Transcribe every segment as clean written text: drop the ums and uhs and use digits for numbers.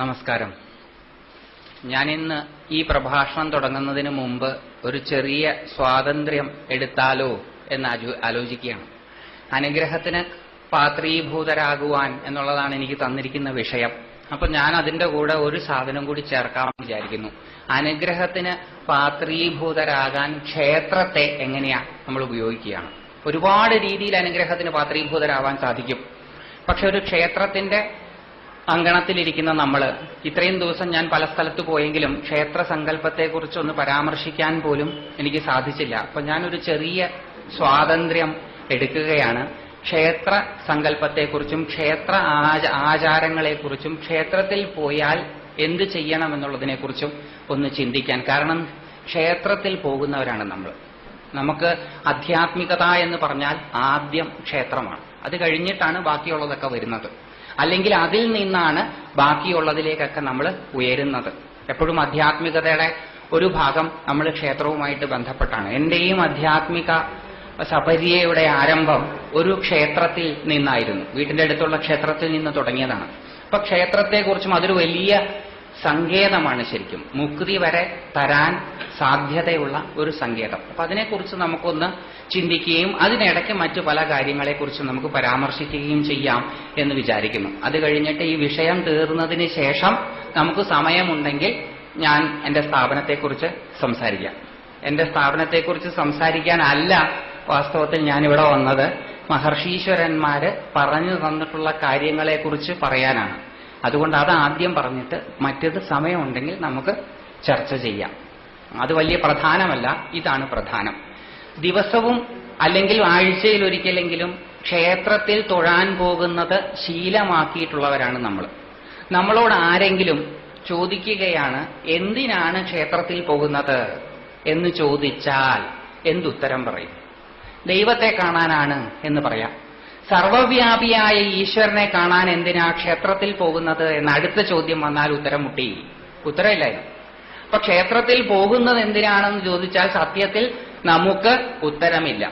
നമസ്കാരം. ഞാനിന്ന് ഈ പ്രഭാഷണം തുടങ്ങുന്നതിന് മുമ്പ് ഒരു ചെറിയ സ്വാതന്ത്ര്യം എടുത്താലോ എന്ന് ആലോചിക്കുകയാണ്. അനുഗ്രഹത്തിന് പാത്രീഭൂതരാകുവാൻ എന്നുള്ളതാണ് എനിക്ക് തന്നിരിക്കുന്ന വിഷയം. അപ്പൊ ഞാൻ അതിന്റെ കൂടെ ഒരു സാധനം കൂടി ചേർക്കാമെന്ന് വിചാരിക്കുന്നു. അനുഗ്രഹത്തിന് പാത്രീഭൂതരാകാൻ ക്ഷേത്രത്തെ എങ്ങനെയാ നമ്മൾ ഉപയോഗിക്കുകയാണ്. ഒരുപാട് രീതിയിൽ അനുഗ്രഹത്തിന് പാത്രീഭൂതരാവാൻ സാധിക്കും. പക്ഷെ ഒരു ക്ഷേത്രത്തിന്റെ അങ്കണത്തിലിരിക്കുന്ന നമ്മൾ, ഇത്രയും ദിവസം ഞാൻ പല സ്ഥലത്ത് പോയെങ്കിലും ക്ഷേത്ര സങ്കല്പത്തെക്കുറിച്ചൊന്ന് പരാമർശിക്കാൻ പോലും എനിക്ക് സാധിച്ചില്ല. അപ്പൊ ഞാനൊരു ചെറിയ സ്വാതന്ത്ര്യം എടുക്കുകയാണ്. ക്ഷേത്ര സങ്കല്പത്തെക്കുറിച്ചും ക്ഷേത്ര ആചാരങ്ങളെക്കുറിച്ചും ക്ഷേത്രത്തിൽ പോയാൽ എന്ത് ചെയ്യണമെന്നുള്ളതിനെക്കുറിച്ചും ഒന്ന് ചിന്തിക്കാൻ. കാരണം ക്ഷേത്രത്തിൽ പോകുന്നവരാണ് നമ്മൾ. നമുക്ക് ആധ്യാത്മികത എന്ന് പറഞ്ഞാൽ ആദ്യം ക്ഷേത്രമാണ്. അത് കഴിഞ്ഞിട്ടാണ് ബാക്കിയുള്ളതൊക്കെ വരുന്നത്. അല്ലെങ്കിൽ അതിൽ നിന്നാണ് ബാക്കിയുള്ളതിലേക്കൊക്കെ നമ്മൾ ഉയരുന്നത്. എപ്പോഴും ആധ്യാത്മികതയുടെ ഒരു ഭാഗം നമ്മൾ ക്ഷേത്രവുമായിട്ട് ബന്ധപ്പെട്ടാണ്. എന്റെയും ആധ്യാത്മിക സപര്യയുടെ ആരംഭം ഒരു ക്ഷേത്രത്തിൽ നിന്നായിരുന്നു. വീട്ടിന്റെ അടുത്തുള്ള ക്ഷേത്രത്തിൽ നിന്ന് തുടങ്ങിയതാണ്. അപ്പൊ ക്ഷേത്രത്തെക്കുറിച്ചും അതൊരു വലിയ സങ്കേതമാണ്. ശരിക്കും മുക്തി വരെ തരാൻ സാധ്യതയുള്ള ഒരു സങ്കേതം. അപ്പൊ അതിനെക്കുറിച്ച് നമുക്കൊന്ന് ചിന്തിക്കുകയും അതിനിടയ്ക്ക് മറ്റു പല കാര്യങ്ങളെക്കുറിച്ച് നമുക്ക് പരാമർശിക്കുകയും ചെയ്യാം എന്ന് വിചാരിക്കുന്നു. അത് കഴിഞ്ഞിട്ട് ഈ വിഷയം തീർന്നതിന് ശേഷം നമുക്ക് സമയമുണ്ടെങ്കിൽ ഞാൻ എന്റെ സ്ഥാപനത്തെക്കുറിച്ച് സംസാരിക്കാം. എന്റെ സ്ഥാപനത്തെക്കുറിച്ച് സംസാരിക്കാനല്ല വാസ്തവത്തിൽ ഞാനിവിടെ വന്നത്. മഹർഷീശ്വരന്മാര് പറഞ്ഞു തന്നിട്ടുള്ള കാര്യങ്ങളെക്കുറിച്ച് പറയാനാണ്. അതുകൊണ്ട് അത് ആദ്യം പറഞ്ഞിട്ട് മറ്റേത് സമയമുണ്ടെങ്കിൽ നമുക്ക് ചർച്ച ചെയ്യാം. അത് വലിയ പ്രധാനമല്ല, ഇതാണ് പ്രധാനം. ദിവസവും അല്ലെങ്കിൽ ആഴ്ചയിൽ ഒരിക്കലെങ്കിലും ക്ഷേത്രത്തിൽ തൊഴാൻ പോകുന്നത് ശീലമാക്കിയിട്ടുള്ളവരാണ് നമ്മൾ. നമ്മളോട് ആരെങ്കിലും ചോദിക്കുകയാണ് എന്തിനാണ് ക്ഷേത്രത്തിൽ പോകുന്നത് എന്ന് ചോദിച്ചാൽ എന്തുത്തരം പറയും? ദൈവത്തെ കാണാനാണ് എന്ന് പറയാം. സർവവ്യാപിയായ ഈശ്വരനെ കാണാൻ എന്തിനാ ക്ഷേത്രത്തിൽ പോകുന്നത് എന്ന അടുത്ത ചോദ്യം വന്നാൽ ഉത്തരം മുട്ടി. ഉത്തരമില്ലായിരുന്നു. അപ്പൊ ക്ഷേത്രത്തിൽ പോകുന്നത് എന്തിനാണെന്ന് ചോദിച്ചാൽ സത്യത്തിൽ നമുക്ക് ഉത്തരമില്ല.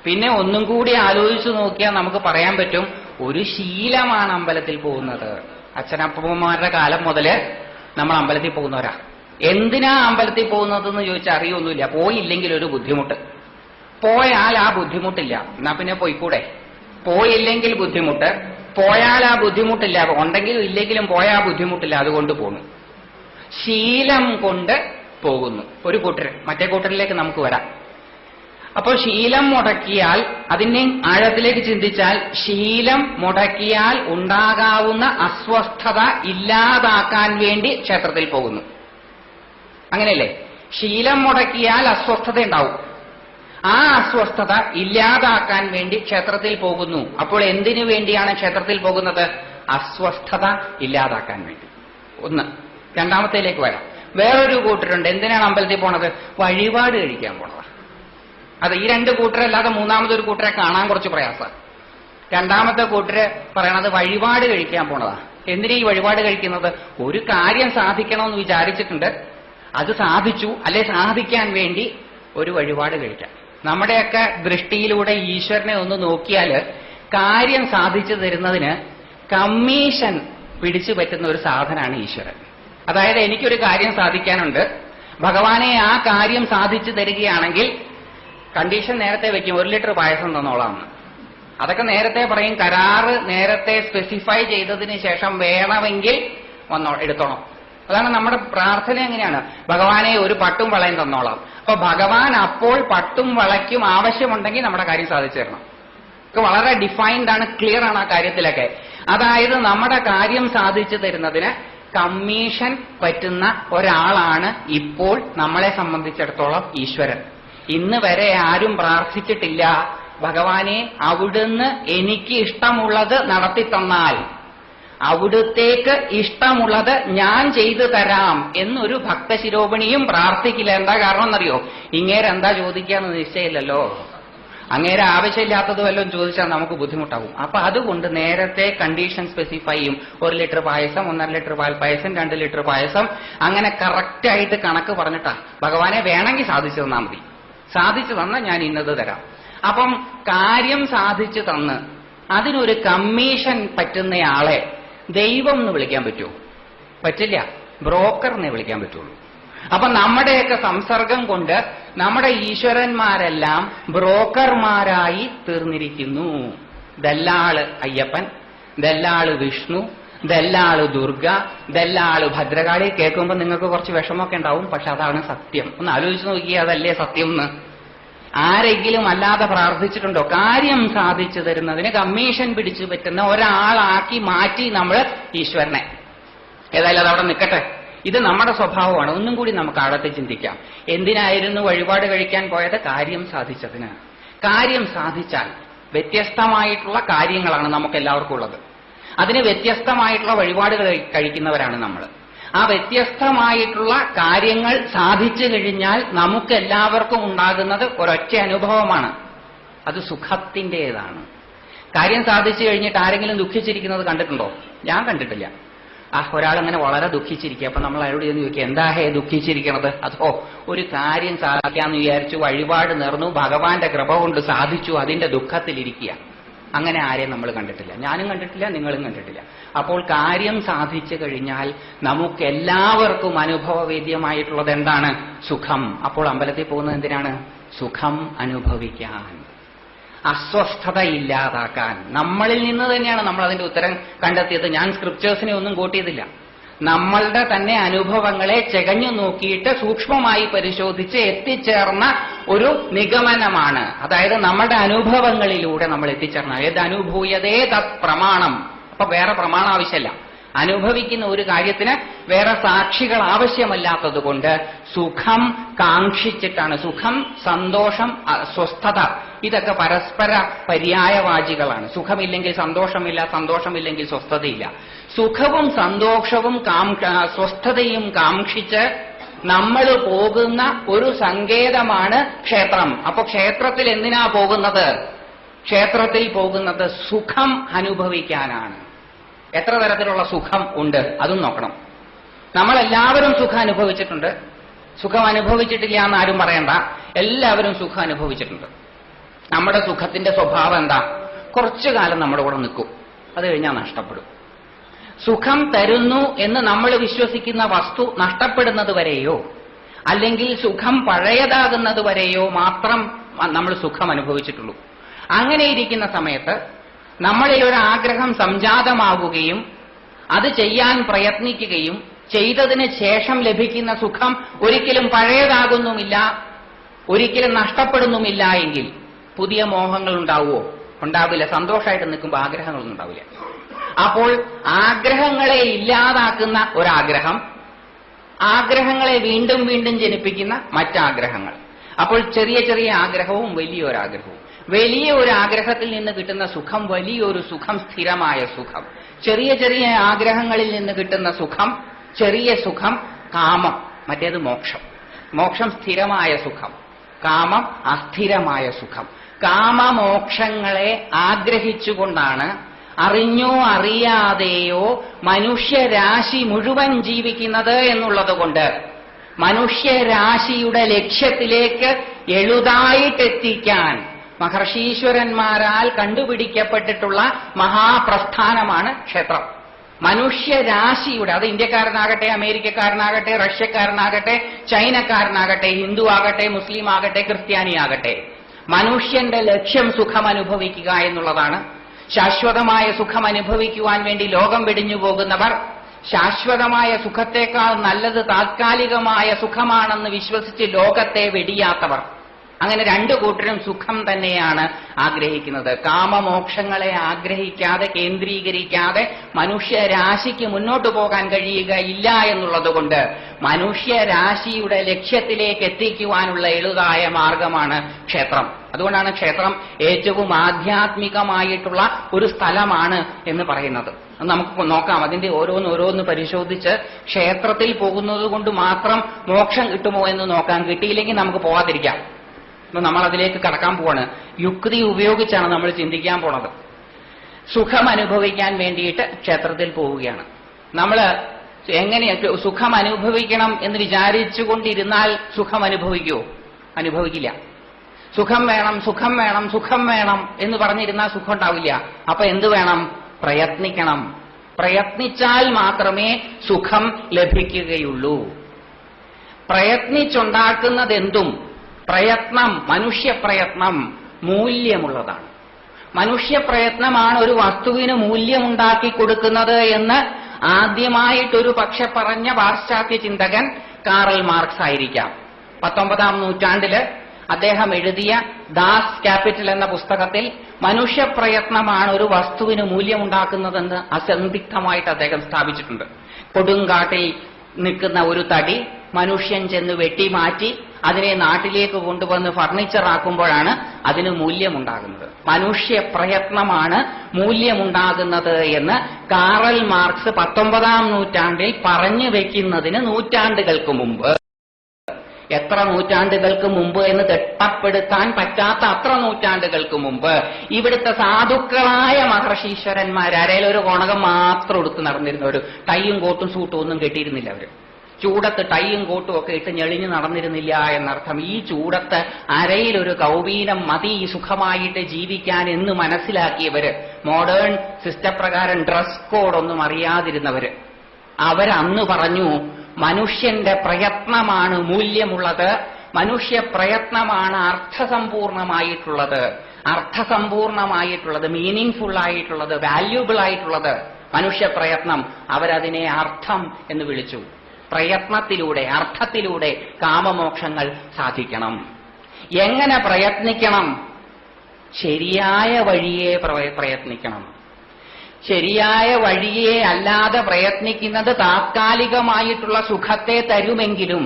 പിന്നെ ഒന്നും കൂടി ആലോചിച്ചു നോക്കിയാൽ നമുക്ക് പറയാൻ പറ്റും, ഒരു ശീലമാണ് അമ്പലത്തിൽ പോകുന്നത്. അച്ഛനപ്പന്മാരുടെ കാലം മുതല് നമ്മൾ അമ്പലത്തിൽ പോകുന്നവരാ. എന്തിനാ അമ്പലത്തിൽ പോകുന്നതെന്ന് ചോദിച്ചാൽ അറിയൊന്നുമില്ല. പോയില്ലെങ്കിൽ ഒരു ബുദ്ധിമുട്ട്, പോയാൽ ആ ബുദ്ധിമുട്ടില്ല, എന്നാ പിന്നെ പോയിക്കൂടെ. പോയില്ലെങ്കിൽ ബുദ്ധിമുട്ട്, പോയാൽ ആ ബുദ്ധിമുട്ടില്ല, ഉണ്ടെങ്കിലും ഇല്ലെങ്കിലും പോയാൽ ആ ബുദ്ധിമുട്ടില്ല, അതുകൊണ്ട് പോകുന്നു. ശീലം കൊണ്ട് പോകുന്നു ഒരു കൂട്ടർ. മറ്റേ കൂട്ടരിലേക്ക് നമുക്ക് വരാം. അപ്പോൾ ശീലം മുടക്കിയാൽ, അതിനെ ആഴത്തിലേക്ക് ചിന്തിച്ചാൽ, ശീലം മുടക്കിയാൽ ഉണ്ടാകാവുന്ന അസ്വസ്ഥത ഇല്ലാതാക്കാൻ വേണ്ടി ക്ഷേത്രത്തിൽ പോകുന്നു. അങ്ങനെയല്ലേ? ശീലം മുടക്കിയാൽ അസ്വസ്ഥത ഉണ്ടാവും. ആ അസ്വസ്ഥത ഇല്ലാതാക്കാൻ വേണ്ടി ക്ഷേത്രത്തിൽ പോകുന്നു. അപ്പോൾ എന്തിനു വേണ്ടിയാണ് ക്ഷേത്രത്തിൽ പോകുന്നത്? അസ്വസ്ഥത ഇല്ലാതാക്കാൻ വേണ്ടി. ഒന്ന്. രണ്ടാമത്തേലേക്ക് വരാം. വേറൊരു കൂട്ടരുണ്ട്. എന്തിനാണ് അമ്പലത്തിൽ പോണത്? വഴിപാട് കഴിക്കാൻ പോണതാ. അത് ഈ രണ്ട് കൂട്ടരല്ലാതെ മൂന്നാമതൊരു കൂട്ടരെ കാണാൻ കുറച്ച് പ്രയാസമാണ്. രണ്ടാമത്തെ കൂട്ടര് പറയണത് വഴിപാട് കഴിക്കാൻ പോണതാ. എന്തിനാ ഈ വഴിപാട് കഴിക്കുന്നത്? ഒരു കാര്യം സാധിക്കണമെന്ന് വിചാരിച്ചിട്ടുണ്ട്, അത് സാധിച്ചു, അല്ലെ സാധിക്കാൻ വേണ്ടി ഒരു വഴിപാട് കഴിക്കാം. നമ്മുടെയൊക്കെ ദൃഷ്ടിയിലൂടെ ഈശ്വരനെ ഒന്ന് നോക്കിയാൽ കാര്യം സാധിച്ചു തരുന്നതിന് കമ്മീഷൻ പിടിച്ചു പറ്റുന്ന ഒരു സാധനമാണ് ഈശ്വരൻ. അതായത് എനിക്കൊരു കാര്യം സാധിക്കാനുണ്ട്, ഭഗവാനെ ആ കാര്യം സാധിച്ചു തരികയാണെങ്കിൽ കണ്ടീഷൻ നേരത്തെ വെക്കും, 1 ലിറ്റർ പായസം തന്നോളാം. അതൊക്കെ നേരത്തെ പറയും. കരാറ് നേരത്തെ സ്പെസിഫൈ ചെയ്തതിന് ശേഷം വേണമെങ്കിൽ എടുത്തോണം. അതാണ് നമ്മുടെ പ്രാർത്ഥന. എങ്ങനെയാണ്? ഭഗവാനെ ഒരു പട്ടും വളയും തന്നോളാം. അപ്പൊ ഭഗവാൻ അപ്പോൾ പട്ടും വളയ്ക്കും ആവശ്യമുണ്ടെങ്കിൽ നമ്മുടെ കാര്യം സാധിച്ചു തരണം. വളരെ ഡിഫൈൻഡ് ആണ്, ക്ലിയർ ആണ് ആ കാര്യത്തിലൊക്കെ. അതായത് നമ്മുടെ കാര്യം സാധിച്ചു തരുന്നതിന് കമ്മീഷൻ പറ്റുന്ന ഒരാളാണ് ഇപ്പോൾ നമ്മളെ സംബന്ധിച്ചിടത്തോളം ഈശ്വരൻ. ഇന്ന് വരെ ആരും പ്രാർത്ഥിച്ചിട്ടില്ല, ഭഗവാനെ അവിടുന്ന് എനിക്ക് ഇഷ്ടമുള്ളത് നടത്തിത്തന്നാൽ, അവിടുത്തേക്ക് ഇഷ്ടമുള്ളത് ഞാൻ ചെയ്തു തരാം എന്നൊരു ഭക്തശിരോമണിയും പ്രാർത്ഥിക്കില്ല. എന്താ കാരണം എന്നറിയോ? ഇങ്ങേരെന്താ ചോദിക്കാന്ന് നിശ്ചയമില്ലല്ലോ. അങ്ങേരെ ആവശ്യമില്ലാത്തത് വല്ലതും ചോദിച്ചാൽ നമുക്ക് ബുദ്ധിമുട്ടാവും. അപ്പൊ അതുകൊണ്ട് നേരത്തെ കണ്ടീഷൻ സ്പെസിഫൈ ചെയ്യും. 1 ലിറ്റർ പായസം, 1.5 ലിറ്റർ പാൽപ്പായസം, 2 ലിറ്റർ പായസം, അങ്ങനെ കറക്റ്റായിട്ട് കണക്ക് പറഞ്ഞിട്ടാ ഭഗവാനെ വേണമെങ്കിൽ സാധിച്ചു തന്നാൽ മതി, സാധിച്ചു തന്നാൽ ഞാൻ ഇന്നത് തരാം. അപ്പം കാര്യം സാധിച്ചു തന്ന് അതിനൊരു കമ്മീഷൻ പറ്റുന്നയാളെ ദൈവം എന്ന് വിളിക്കാൻ പറ്റുമോ? പറ്റില്ല. ബ്രോക്കറിനെ വിളിക്കാൻ പറ്റുള്ളൂ. അപ്പൊ നമ്മുടെയൊക്കെ സംസർഗം കൊണ്ട് നമ്മുടെ ഈശ്വരന്മാരെല്ലാം ബ്രോക്കർമാരായി തീർന്നിരിക്കുന്നു. ദല്ലാള് അയ്യപ്പൻ, ദല്ലാള് വിഷ്ണു, ദല്ലാള് ദുർഗ, ദല്ലാള് ഭദ്രകാളി. കേൾക്കുമ്പോൾ നിങ്ങൾക്ക് കുറച്ച് വിഷമമൊക്കെ ഉണ്ടാവും. പക്ഷെ അതാണ് സത്യം. ഒന്ന് ആലോചിച്ച് നോക്കിയാൽ അതല്ലേ സത്യം എന്ന്. ആരെങ്കിലും അല്ലാതെ പ്രാർത്ഥിച്ചിട്ടുണ്ടോ? കാര്യം സാധിച്ചു തരുന്നതിന് കമ്മീഷൻ പിടിച്ചു പറ്റുന്ന ഒരാളാക്കി മാറ്റി നമ്മൾ ഈശ്വരനെ. ഏതായാലും അതവിടെ നിൽക്കട്ടെ. ഇത് നമ്മുടെ സ്വഭാവമാണ്. ഒന്നും കൂടി നമുക്ക് ആഴത്തെ ചിന്തിക്കാം. എന്തിനായിരുന്നു വഴിപാട് കഴിക്കാൻ പോയത്? കാര്യം സാധിച്ചതിന്. കാര്യം സാധിച്ചാൽ വ്യത്യസ്തമായിട്ടുള്ള കാര്യങ്ങളാണ് നമുക്ക് എല്ലാവർക്കും ഉള്ളത്. അതിന് വ്യത്യസ്തമായിട്ടുള്ള വഴിപാടുകൾ കഴിക്കുന്നവരാണ് നമ്മൾ. ആ വ്യത്യസ്തമായിട്ടുള്ള കാര്യങ്ങൾ സാധിച്ചു കഴിഞ്ഞാൽ നമുക്കെല്ലാവർക്കും ഉണ്ടാകുന്നത് ഒരൊറ്റ അനുഭവമാണ്. അത് സുഖത്തിൻ്റെതാണ്. കാര്യം സാധിച്ചു കഴിഞ്ഞിട്ട് ആരെങ്കിലും ദുഃഖിച്ചിരിക്കുന്നത് കണ്ടിട്ടുണ്ടോ? ഞാൻ കണ്ടിട്ടില്ല. ഒരാളങ്ങനെ വളരെ ദുഃഖിച്ചിരിക്കുക. അപ്പൊ നമ്മൾ അയാളോട് ചെന്ന് ചോദിക്കുക, എന്താ ദുഃഖിച്ചിരിക്കണത്? അതോ ഒരു കാര്യം സാധിക്കാന്ന് വിചാരിച്ചു, വഴിപാട് നേർന്നു, ഭഗവാന്റെ കൃപ കൊണ്ട് സാധിച്ചു, അതിന്റെ ദുഃഖത്തിലിരിക്കുക. അങ്ങനെ ആരെയും നമ്മൾ കണ്ടിട്ടില്ല. ഞാനും കണ്ടിട്ടില്ല, നിങ്ങളും കണ്ടിട്ടില്ല. അപ്പോൾ കാര്യം സാധിച്ചു കഴിഞ്ഞാൽ നമുക്കെല്ലാവർക്കും അനുഭവവേദ്യമായിട്ടുള്ളത് എന്താണ്? സുഖം. അപ്പോൾ അമ്പലത്തിൽ പോകുന്നത് എന്തിനാണ്? സുഖം അനുഭവിക്കാൻ, അസ്വസ്ഥത ഇല്ലാതാക്കാൻ. നമ്മളിൽ നിന്ന് തന്നെയാണ് നമ്മൾ അതിന്റെ ഉത്തരം കണ്ടെത്തിയത്. ഞാൻ സ്ക്രിപ്റ്റേഴ്സിനെ ഒന്നും കൂട്ടിയതില്ല. നമ്മളുടെ തന്നെ അനുഭവങ്ങളെ ചെകഞ്ഞു നോക്കിയിട്ട് സൂക്ഷ്മമായി പരിശോധിച്ച് എത്തിച്ചേർന്ന ഒരു നിഗമനമാണ്. അതായത് നമ്മുടെ അനുഭവങ്ങളിലൂടെ നമ്മൾ എത്തിച്ചേർന്ന ഏത് അനുഭൂയതേ തത് പ്രമാണം. അപ്പൊ വേറെ പ്രമാണം ആവശ്യമല്ല. അനുഭവിക്കുന്ന ഒരു കാര്യത്തിന് വേറെ സാക്ഷികൾ ആവശ്യമല്ലാത്തത് കൊണ്ട് സുഖം കാക്ഷിച്ചിട്ടാണ്. സുഖം, സന്തോഷം, സ്വസ്ഥത, ഇതൊക്കെ പരസ്പര പര്യായവാചികളാണ്. സുഖമില്ലെങ്കിൽ സന്തോഷമില്ല, സന്തോഷമില്ലെങ്കിൽ സ്വസ്ഥതയില്ല. സുഖവും സന്തോഷവും സ്വസ്ഥതയും കാക്ഷിച്ച് നമ്മൾ പോകുന്ന ഒരു സങ്കേതമാണ് ക്ഷേത്രം. അപ്പൊ ക്ഷേത്രത്തിൽ എന്തിനാ പോകുന്നത്? ക്ഷേത്രത്തിൽ പോകുന്നത് സുഖം അനുഭവിക്കാനാണ്. എത്ര തരത്തിലുള്ള സുഖം ഉണ്ട് അതും നോക്കണം. നമ്മളെല്ലാവരും സുഖം അനുഭവിച്ചിട്ടുണ്ട്. സുഖം അനുഭവിച്ചിട്ടില്ല എന്ന് ആരും പറയണ്ട. എല്ലാവരും സുഖം അനുഭവിച്ചിട്ടുണ്ട്. നമ്മുടെ സുഖത്തിന്റെ സ്വഭാവം എന്താ? കുറച്ചു കാലം നമ്മുടെ കൂടെ നിൽക്കും, അത് കഴിഞ്ഞാൽ നഷ്ടപ്പെടും. സുഖം തരുന്നു എന്ന് നമ്മൾ വിശ്വസിക്കുന്ന വസ്തു നഷ്ടപ്പെടുന്നത് വരെയോ അല്ലെങ്കിൽ സുഖം പഴയതാകുന്നത് വരെയോ മാത്രം നമ്മൾ സുഖം അനുഭവിച്ചിട്ടുള്ളൂ. അങ്ങനെ ഇരിക്കുന്ന സമയത്ത് നമ്മളിൽ ഒരു ആഗ്രഹം സംജാതമാകുകയും അത് ചെയ്യാൻ പ്രയത്നിക്കുകയും ചെയ്തതിന് ശേഷം ലഭിക്കുന്ന സുഖം ഒരിക്കലും പഴയതാകുന്നുമില്ല, ഒരിക്കലും നഷ്ടപ്പെടുന്നുമില്ല എങ്കിൽ പുതിയ മോഹങ്ങൾ ഉണ്ടാവുമോ? ഉണ്ടാവില്ല. സന്തോഷമായിട്ട് നിൽക്കുമ്പോൾ ആഗ്രഹങ്ങളൊന്നും ഉണ്ടാവില്ല. അപ്പോൾ ആഗ്രഹങ്ങളെ ഇല്ലാതാക്കുന്ന ഒരാഗ്രഹം, ആഗ്രഹങ്ങളെ വീണ്ടും വീണ്ടും ജനിപ്പിക്കുന്ന മറ്റാഗ്രഹങ്ങൾ. അപ്പോൾ ചെറിയ ചെറിയ ആഗ്രഹവും വലിയൊരാഗ്രഹവും. വലിയ ഒരു ആഗ്രഹത്തിൽ നിന്ന് കിട്ടുന്ന സുഖം വലിയൊരു സുഖം, സ്ഥിരമായ സുഖം. ചെറിയ ചെറിയ ആഗ്രഹങ്ങളിൽ നിന്ന് കിട്ടുന്ന സുഖം, ചെറിയ സുഖം കാമം, മറ്റേത് മോക്ഷം. മോക്ഷം സ്ഥിരമായ സുഖം, കാമം അസ്ഥിരമായ സുഖം. കാമമോക്ഷങ്ങളെ ആഗ്രഹിച്ചുകൊണ്ടാണ് അറിഞ്ഞോ അറിയാതെയോ മനുഷ്യരാശി മുഴുവൻ ജീവിക്കുന്നത് എന്നുള്ളത് കൊണ്ട് മനുഷ്യരാശിയുടെ ലക്ഷ്യത്തിലേക്ക് എളുതായിട്ടെത്തിക്കാൻ മഹർഷീശ്വരന്മാരാൽ കണ്ടുപിടിക്കപ്പെട്ടിട്ടുള്ള മഹാപ്രസ്ഥാനമാണ് ക്ഷേത്രം. മനുഷ്യരാശിയുടെ, അത് ഇന്ത്യക്കാരനാകട്ടെ, അമേരിക്കക്കാരനാകട്ടെ, റഷ്യക്കാരനാകട്ടെ, ചൈനക്കാരനാകട്ടെ, ഹിന്ദു ആകട്ടെ, മുസ്ലിം ആകട്ടെ, ക്രിസ്ത്യാനിയാകട്ടെ, മനുഷ്യന്റെ ലക്ഷ്യം സുഖം അനുഭവിക്കുക എന്നുള്ളതാണ്. ശാശ്വതമായ സുഖം അനുഭവിക്കുവാൻ വേണ്ടി ലോകം വെടിഞ്ഞു പോകുന്നവർ ശാശ്വതമായ സുഖത്തേക്കാൾ നല്ലത് താൽക്കാലികമായ സുഖമാണെന്ന് വിശ്വസിച്ച് ലോകത്തെ വെടിയാത്തവർ, അങ്ങനെ രണ്ടു കൂട്ടരും സുഖം തന്നെയാണ് ആഗ്രഹിക്കുന്നത്. കാമമോക്ഷങ്ങളെ ആഗ്രഹിക്കാതെ കേന്ദ്രീകരിക്കാതെ മനുഷ്യരാശിക്ക് മുന്നോട്ടു പോകാൻ കഴിയുകയില്ല എന്നുള്ളതുകൊണ്ട് മനുഷ്യരാശിയുടെ ലക്ഷ്യത്തിലേക്ക് എത്തിക്കുവാനുള്ള എളുതായ മാർഗമാണ് ക്ഷേത്രം. അതുകൊണ്ടാണ് ക്ഷേത്രം ഏറ്റവും ആധ്യാത്മികമായിട്ടുള്ള ഒരു സ്ഥലമാണ് എന്ന് പറയുന്നത്. നമുക്ക് നോക്കാം. അതിന്റെ ഓരോന്ന് പരിശോധിച്ച് ക്ഷേത്രത്തിൽ പോകുന്നത് കൊണ്ട് മാത്രം മോക്ഷം കിട്ടുമോ എന്ന് നോക്കാം. കിട്ടിയില്ലെങ്കിൽ നമുക്ക് പോകാതിരിക്കാം. അപ്പൊ നമ്മൾ അതിലേക്ക് കടക്കാൻ പോവാണ്. യുക്തി ഉപയോഗിച്ചാണ് നമ്മൾ ചിന്തിക്കാൻ പോണത്. സുഖം അനുഭവിക്കാൻ വേണ്ടിയിട്ട് ക്ഷേത്രത്തിൽ പോവുകയാണ്. നമ്മൾ എങ്ങനെ സുഖം അനുഭവിക്കണം എന്ന് വിചാരിച്ചുകൊണ്ടിരുന്നാൽ സുഖം അനുഭവിക്കുമോ? അനുഭവിക്കില്ല. സുഖം വേണം, സുഖം വേണം, സുഖം വേണം എന്ന് പറഞ്ഞിരുന്നാൽ സുഖം ഉണ്ടാവില്ല. അപ്പൊ എന്ത് വേണം? പ്രയത്നിക്കണം. പ്രയത്നിച്ചാൽ മാത്രമേ സുഖം ലഭിക്കുകയുള്ളൂ. പ്രയത്നിച്ചുണ്ടാക്കുന്നതെന്തും പ്രയത്നം, മനുഷ്യപ്രയത്നം മൂല്യമുള്ളതാണ്. മനുഷ്യപ്രയത്നമാണ് ഒരു വസ്തുവിന് മൂല്യമുണ്ടാക്കി കൊടുക്കുന്നത് എന്ന് ആദ്യമായിട്ടൊരു പക്ഷെ പറഞ്ഞ പാശ്ചാത്യ ചിന്തകൻ കാറൽ മാർക്സ് ആയിരിക്കാം. 19-ാം നൂറ്റാണ്ടില് അദ്ദേഹം എഴുതിയ ദാസ് ക്യാപിറ്റൽ എന്ന പുസ്തകത്തിൽ മനുഷ്യപ്രയത്നമാണ് ഒരു വസ്തുവിന് മൂല്യമുണ്ടാക്കുന്നതെന്ന് അസന്ദിഗ്ധമായിട്ട് അദ്ദേഹം സ്ഥാപിച്ചിട്ടുണ്ട്. കൊടുങ്കാട്ടിൽ നിൽക്കുന്ന ഒരു തടി മനുഷ്യൻ ചെന്ന് വെട്ടിമാറ്റി അതിനെ നാട്ടിലേക്ക് കൊണ്ടുവന്ന് ഫർണിച്ചർ ആക്കുമ്പോഴാണ് അതിന് മൂല്യമുണ്ടാകുന്നത്. മനുഷ്യപ്രയത്നമാണ് മൂല്യമുണ്ടാകുന്നത് എന്ന് കാറൽ മാർക്സ് 19-ാം നൂറ്റാണ്ടിൽ പറഞ്ഞു വെക്കുന്നതിന് നൂറ്റാണ്ടുകൾക്ക് മുമ്പ്, എത്ര നൂറ്റാണ്ടുകൾക്ക് മുമ്പ് എന്ന് തിട്ടപ്പെടുത്താൻ പറ്റാത്ത അത്ര നൂറ്റാണ്ടുകൾക്ക് മുമ്പ് ഇവിടുത്തെ സാധുക്കളായ മഹർഷീശ്വരന്മാർ അരയിൽ ഒരു കോണകം മാത്രം എടുത്ത് നടന്നിരുന്ന, ഒരു ടൈയും കോട്ടും സൂട്ടും ഒന്നും കെട്ടിയിരുന്നില്ല. അവര് ചൂടത്ത് ടൈയും കോട്ടും ഒക്കെ ഇട്ട് ഞെളിഞ്ഞു നടന്നിരുന്നില്ല എന്നർത്ഥം. ഈ ചൂടത്ത് അരയിലൊരു കൗപീനം മതി സുഖമായിട്ട് ജീവിക്കാൻ എന്ന് മനസ്സിലാക്കിയവര്, മോഡേൺ സിസ്റ്റപ്രകാരം ഡ്രസ് കോഡൊന്നും അറിയാതിരുന്നവര്, അവരന്ന് പറഞ്ഞു മനുഷ്യന്റെ പ്രയത്നമാണ് മൂല്യമുള്ളത്, മനുഷ്യ പ്രയത്നമാണ് അർത്ഥസമ്പൂർണമായിട്ടുള്ളത്, മീനിങ്ഫുൾ ആയിട്ടുള്ളത്, വാല്യൂബിൾ ആയിട്ടുള്ളത് മനുഷ്യ പ്രയത്നം. അവരതിനെ അർത്ഥം എന്ന് വിളിച്ചു. പ്രയത്നത്തിലൂടെ, അർത്ഥത്തിലൂടെ കാമമോക്ഷങ്ങൾ സാധിക്കണം. എങ്ങനെ പ്രയത്നിക്കണം? ശരിയായ വഴിയെ പ്രയത്നിക്കണം. ശരിയായ വഴിയെ അല്ലാതെ പ്രയത്നിക്കുന്നത് താത്കാലികമായിട്ടുള്ള സുഖത്തെ തരുമെങ്കിലും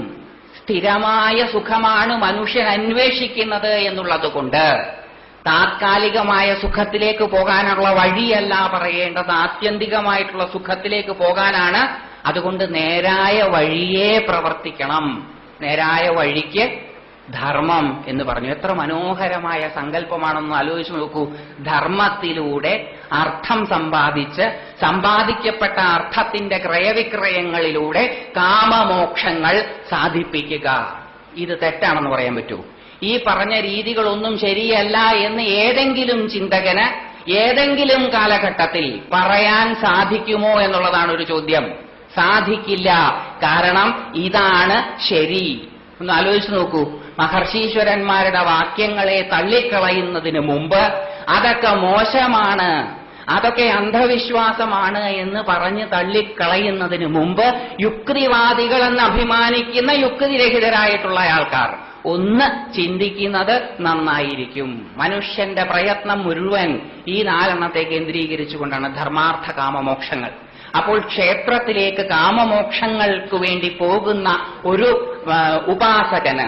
സ്ഥിരമായ സുഖമാണ് മനുഷ്യൻ അന്വേഷിക്കുന്നത് എന്നുള്ളതുകൊണ്ട് താത്കാലികമായ സുഖത്തിലേക്ക് പോകാനുള്ള വഴിയല്ല പറയേണ്ടത്, ആത്യന്തികമായിട്ടുള്ള സുഖത്തിലേക്ക് പോകാനാണ്. അതുകൊണ്ട് നേരായ വഴിയെ പ്രവർത്തിക്കണം. നേരായ വഴിക്ക് ധർമ്മം എന്ന് പറഞ്ഞു. എത്ര മനോഹരമായ സങ്കല്പമാണെന്ന് ആലോചിച്ച് നോക്കൂ. ധർമ്മത്തിലൂടെ അർത്ഥം സമ്പാദിക്കപ്പെട്ട അർത്ഥത്തിന്റെ ക്രയവിക്രയങ്ങളിലൂടെ കാമമോക്ഷങ്ങൾ സാധിപ്പിക്കുക. ഇത് തെറ്റാണെന്ന് പറയാൻ പറ്റൂ? ഈ പറഞ്ഞ രീതികളൊന്നും ശരിയല്ല എന്ന് ഏതെങ്കിലും ചിന്തകന് ഏതെങ്കിലും കാലഘട്ടത്തിൽ പറയാൻ സാധിക്കുമോ എന്നുള്ളതാണ് ഒരു ചോദ്യം. സാധിക്കില്ല. കാരണം ഇതാണ് ശരി. ഒന്ന് ആലോചിച്ച് നോക്കൂ. മഹർഷീശ്വരന്മാരുടെ വാക്യങ്ങളെ തള്ളിക്കളയുന്നതിന് മുമ്പ് അതൊക്കെ മോശമാണ്, അതൊക്കെ അന്ധവിശ്വാസമാണ് എന്ന് പറഞ്ഞ് തള്ളിക്കളയുന്നതിന് മുമ്പ് യുക്തിവാദികളെന്ന് അഭിമാനിക്കുന്ന യുക്തിരഹിതരായിട്ടുള്ള ആൾക്കാർ ഒന്ന് ചിന്തിക്കുന്നത് നന്നായിരിക്കും. മനുഷ്യന്റെ പ്രയത്നം മുഴുവൻ ഈ 4 കേന്ദ്രീകരിച്ചുകൊണ്ടാണ് ധർമാർത്ഥ കാമമോക്ഷങ്ങൾ. അപ്പോൾ ക്ഷേത്രത്തിലേക്ക് കാമമോക്ഷങ്ങൾക്ക് വേണ്ടി പോകുന്ന ഒരു ഉപാസകന്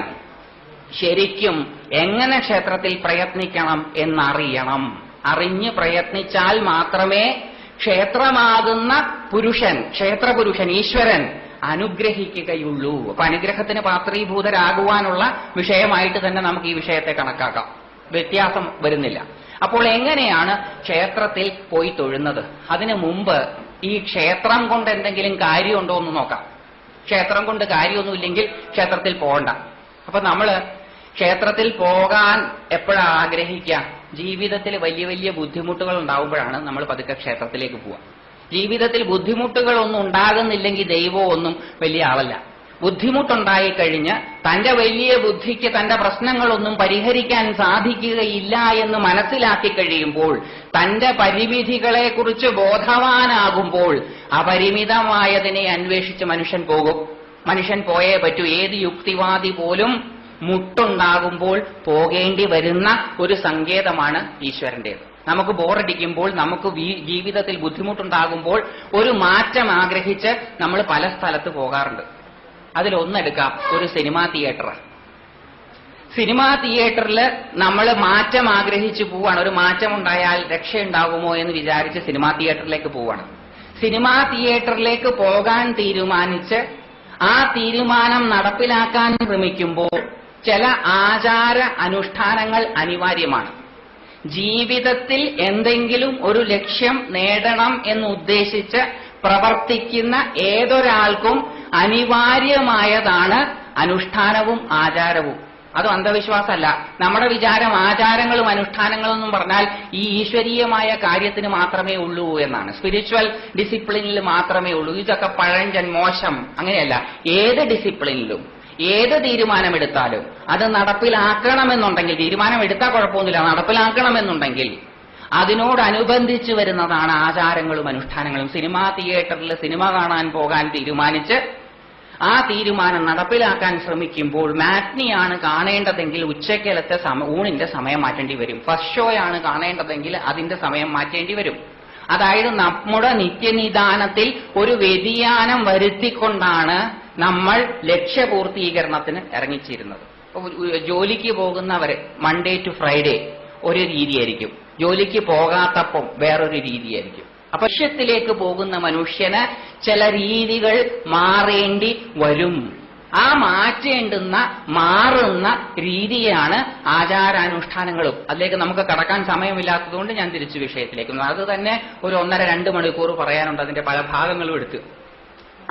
ശരിക്കും എങ്ങനെ ക്ഷേത്രത്തിൽ പ്രയത്നിക്കണം എന്നറിയണം. അറിഞ്ഞ് പ്രയത്നിച്ചാൽ മാത്രമേ ക്ഷേത്രമാകുന്ന പുരുഷൻ, ക്ഷേത്രപുരുഷൻ, ഈശ്വരൻ അനുഗ്രഹിക്കുകയുള്ളൂ. അപ്പൊ അനുഗ്രഹത്തിന് പാത്രീഭൂതരാകുവാനുള്ള വിഷയമായിട്ട് തന്നെ നമുക്ക് ഈ വിഷയത്തെ കണക്കാക്കാം. വ്യത്യാസം വരുന്നില്ല. അപ്പോൾ എങ്ങനെയാണ് ക്ഷേത്രത്തിൽ പോയി തൊഴുന്നത്? അതിനു മുമ്പ് ഈ ക്ഷേത്രം കൊണ്ട് എന്തെങ്കിലും കാര്യമുണ്ടോ എന്ന് നോക്കാം. ക്ഷേത്രം കൊണ്ട് കാര്യമൊന്നുമില്ലെങ്കിൽ ക്ഷേത്രത്തിൽ പോകണ്ട. അപ്പൊ നമ്മള് ക്ഷേത്രത്തിൽ പോകാൻ എപ്പോഴാണ് ആഗ്രഹിക്കുക? ജീവിതത്തിൽ വലിയ വലിയ ബുദ്ധിമുട്ടുകൾ ഉണ്ടാവുമ്പോഴാണ് നമ്മൾ പതുക്കെ ക്ഷേത്രത്തിലേക്ക് പോവുക. ജീവിതത്തിൽ ബുദ്ധിമുട്ടുകളൊന്നും ഉണ്ടാകുന്നില്ലെങ്കിൽ ദൈവം ഒന്നും വലിയ ആളല്ല. ബുദ്ധിമുട്ടുണ്ടായിക്കഴിഞ്ഞ് തന്റെ വലിയ ബുദ്ധിക്ക് തന്റെ പ്രശ്നങ്ങളൊന്നും പരിഹരിക്കാൻ സാധിക്കുകയില്ല എന്ന് മനസ്സിലാക്കി കഴിയുമ്പോൾ, തന്റെ പരിമിതികളെക്കുറിച്ച് ബോധവാനാകുമ്പോൾ അപരിമിതമായതിനെ അന്വേഷിച്ച് മനുഷ്യൻ പോകും. മനുഷ്യൻ പോയേ പറ്റൂ. ഏത് യുക്തിവാദി പോലും മുട്ടുണ്ടാകുമ്പോൾ പോകേണ്ടി വരുന്ന ഒരു സങ്കേതമാണ് ഈശ്വരന്റേത്. നമുക്ക് ബോറടിക്കുമ്പോൾ, നമുക്ക് ജീവിതത്തിൽ ബുദ്ധിമുട്ടുണ്ടാകുമ്പോൾ ഒരു മാറ്റം ആഗ്രഹിച്ച് നമ്മൾ പല സ്ഥലത്ത് പോകാറുണ്ട്. അതിലൊന്നെടുക്കാം, ഒരു സിനിമാ തിയേറ്റർ. സിനിമാ തിയേറ്ററിൽ നമ്മൾ മാറ്റം ആഗ്രഹിച്ചു പോവാണ്. ഒരു മാറ്റം ഉണ്ടായാൽ രക്ഷയുണ്ടാകുമോ എന്ന് വിചാരിച്ച് സിനിമാ തിയേറ്ററിലേക്ക് പോവാണ്. സിനിമാ തിയേറ്ററിലേക്ക് പോകാൻ തീരുമാനിച്ച് ആ തീരുമാനം നടപ്പിലാക്കാൻ ശ്രമിക്കുമ്പോൾ ചില ആചാര അനുഷ്ഠാനങ്ങൾ അനിവാര്യമാണ്. ജീവിതത്തിൽ എന്തെങ്കിലും ഒരു ലക്ഷ്യം നേടണം എന്നുദ്ദേശിച്ച് പ്രവർത്തിക്കുന്ന ഏതൊരാൾക്കും അനിവാര്യമായതാണ് അനുഷ്ഠാനവും ആചാരവും. അത് അന്ധവിശ്വാസമല്ല. നമ്മുടെ വിചാരം ആചാരങ്ങളും അനുഷ്ഠാനങ്ങളും എന്നും പറഞ്ഞാൽ ഈ ഈശ്വരീയമായ കാര്യത്തിന് മാത്രമേ ഉള്ളൂ എന്നാണ്. സ്പിരിച്വൽ ഡിസിപ്ലിനിൽ മാത്രമേ ഉള്ളൂ. ഇതൊക്കെ പഴഞ്ചൻ, മോശം. അങ്ങനെയല്ല. ഏത് ഡിസിപ്ലിനിലും ഏത് തീരുമാനമെടുത്താലും അത് നടപ്പിലാക്കണമെന്നുണ്ടെങ്കിൽ, തീരുമാനം എടുത്താൽ കുഴപ്പമൊന്നുമില്ല, നടപ്പിലാക്കണമെന്നുണ്ടെങ്കിൽ അതിനോടനുബന്ധിച്ച് വരുന്നതാണ് ആചാരങ്ങളും അനുഷ്ഠാനങ്ങളും. സിനിമാ തിയേറ്ററിൽ സിനിമ കാണാൻ പോകാൻ തീരുമാനിച്ച് ആ തീരുമാനം നടപ്പിലാക്കാൻ ശ്രമിക്കുമ്പോൾ മാറ്റ്നിയാണ് കാണേണ്ടതെങ്കിൽ ഉച്ചക്കലത്തെ ഊണിന്റെ സമയം മാറ്റേണ്ടി വരും. ഫസ്റ്റ് ഷോയാണ് കാണേണ്ടതെങ്കിൽ അതിന്റെ സമയം മാറ്റേണ്ടി വരും. അതായത് നമ്മുടെ നിത്യനിദാനത്തിൽ ഒരു വ്യതിയാനം വരുത്തിക്കൊണ്ടാണ് നമ്മൾ ലക്ഷ്യപൂർത്തീകരണത്തിന് ഇറങ്ങിച്ചിരുന്നത്. ജോലിക്ക് പോകുന്നവര് മൺഡേ ടു ഫ്രൈഡേ ഒരു രീതിയായിരിക്കും, ജോലിക്ക് പോകാത്തപ്പം വേറൊരു രീതിയായിരിക്കും. അപ്പൊ ലക്ഷ്യത്തിലേക്ക് പോകുന്ന മനുഷ്യന് ചില രീതികൾ മാറേണ്ടി വരും. ആ മാറുന്ന രീതിയാണ് ആചാരാനുഷ്ഠാനങ്ങളും. അതിലേക്ക് നമുക്ക് കടക്കാൻ സമയമില്ലാത്തതുകൊണ്ട് ഞാൻ തിരിച്ചു വിഷയത്തിലേക്ക്. അത് തന്നെ ഒരു 1.5-2 മണിക്കൂർ പറയാനുണ്ട്. അതിന്റെ പല ഭാഗങ്ങളും എടുത്ത്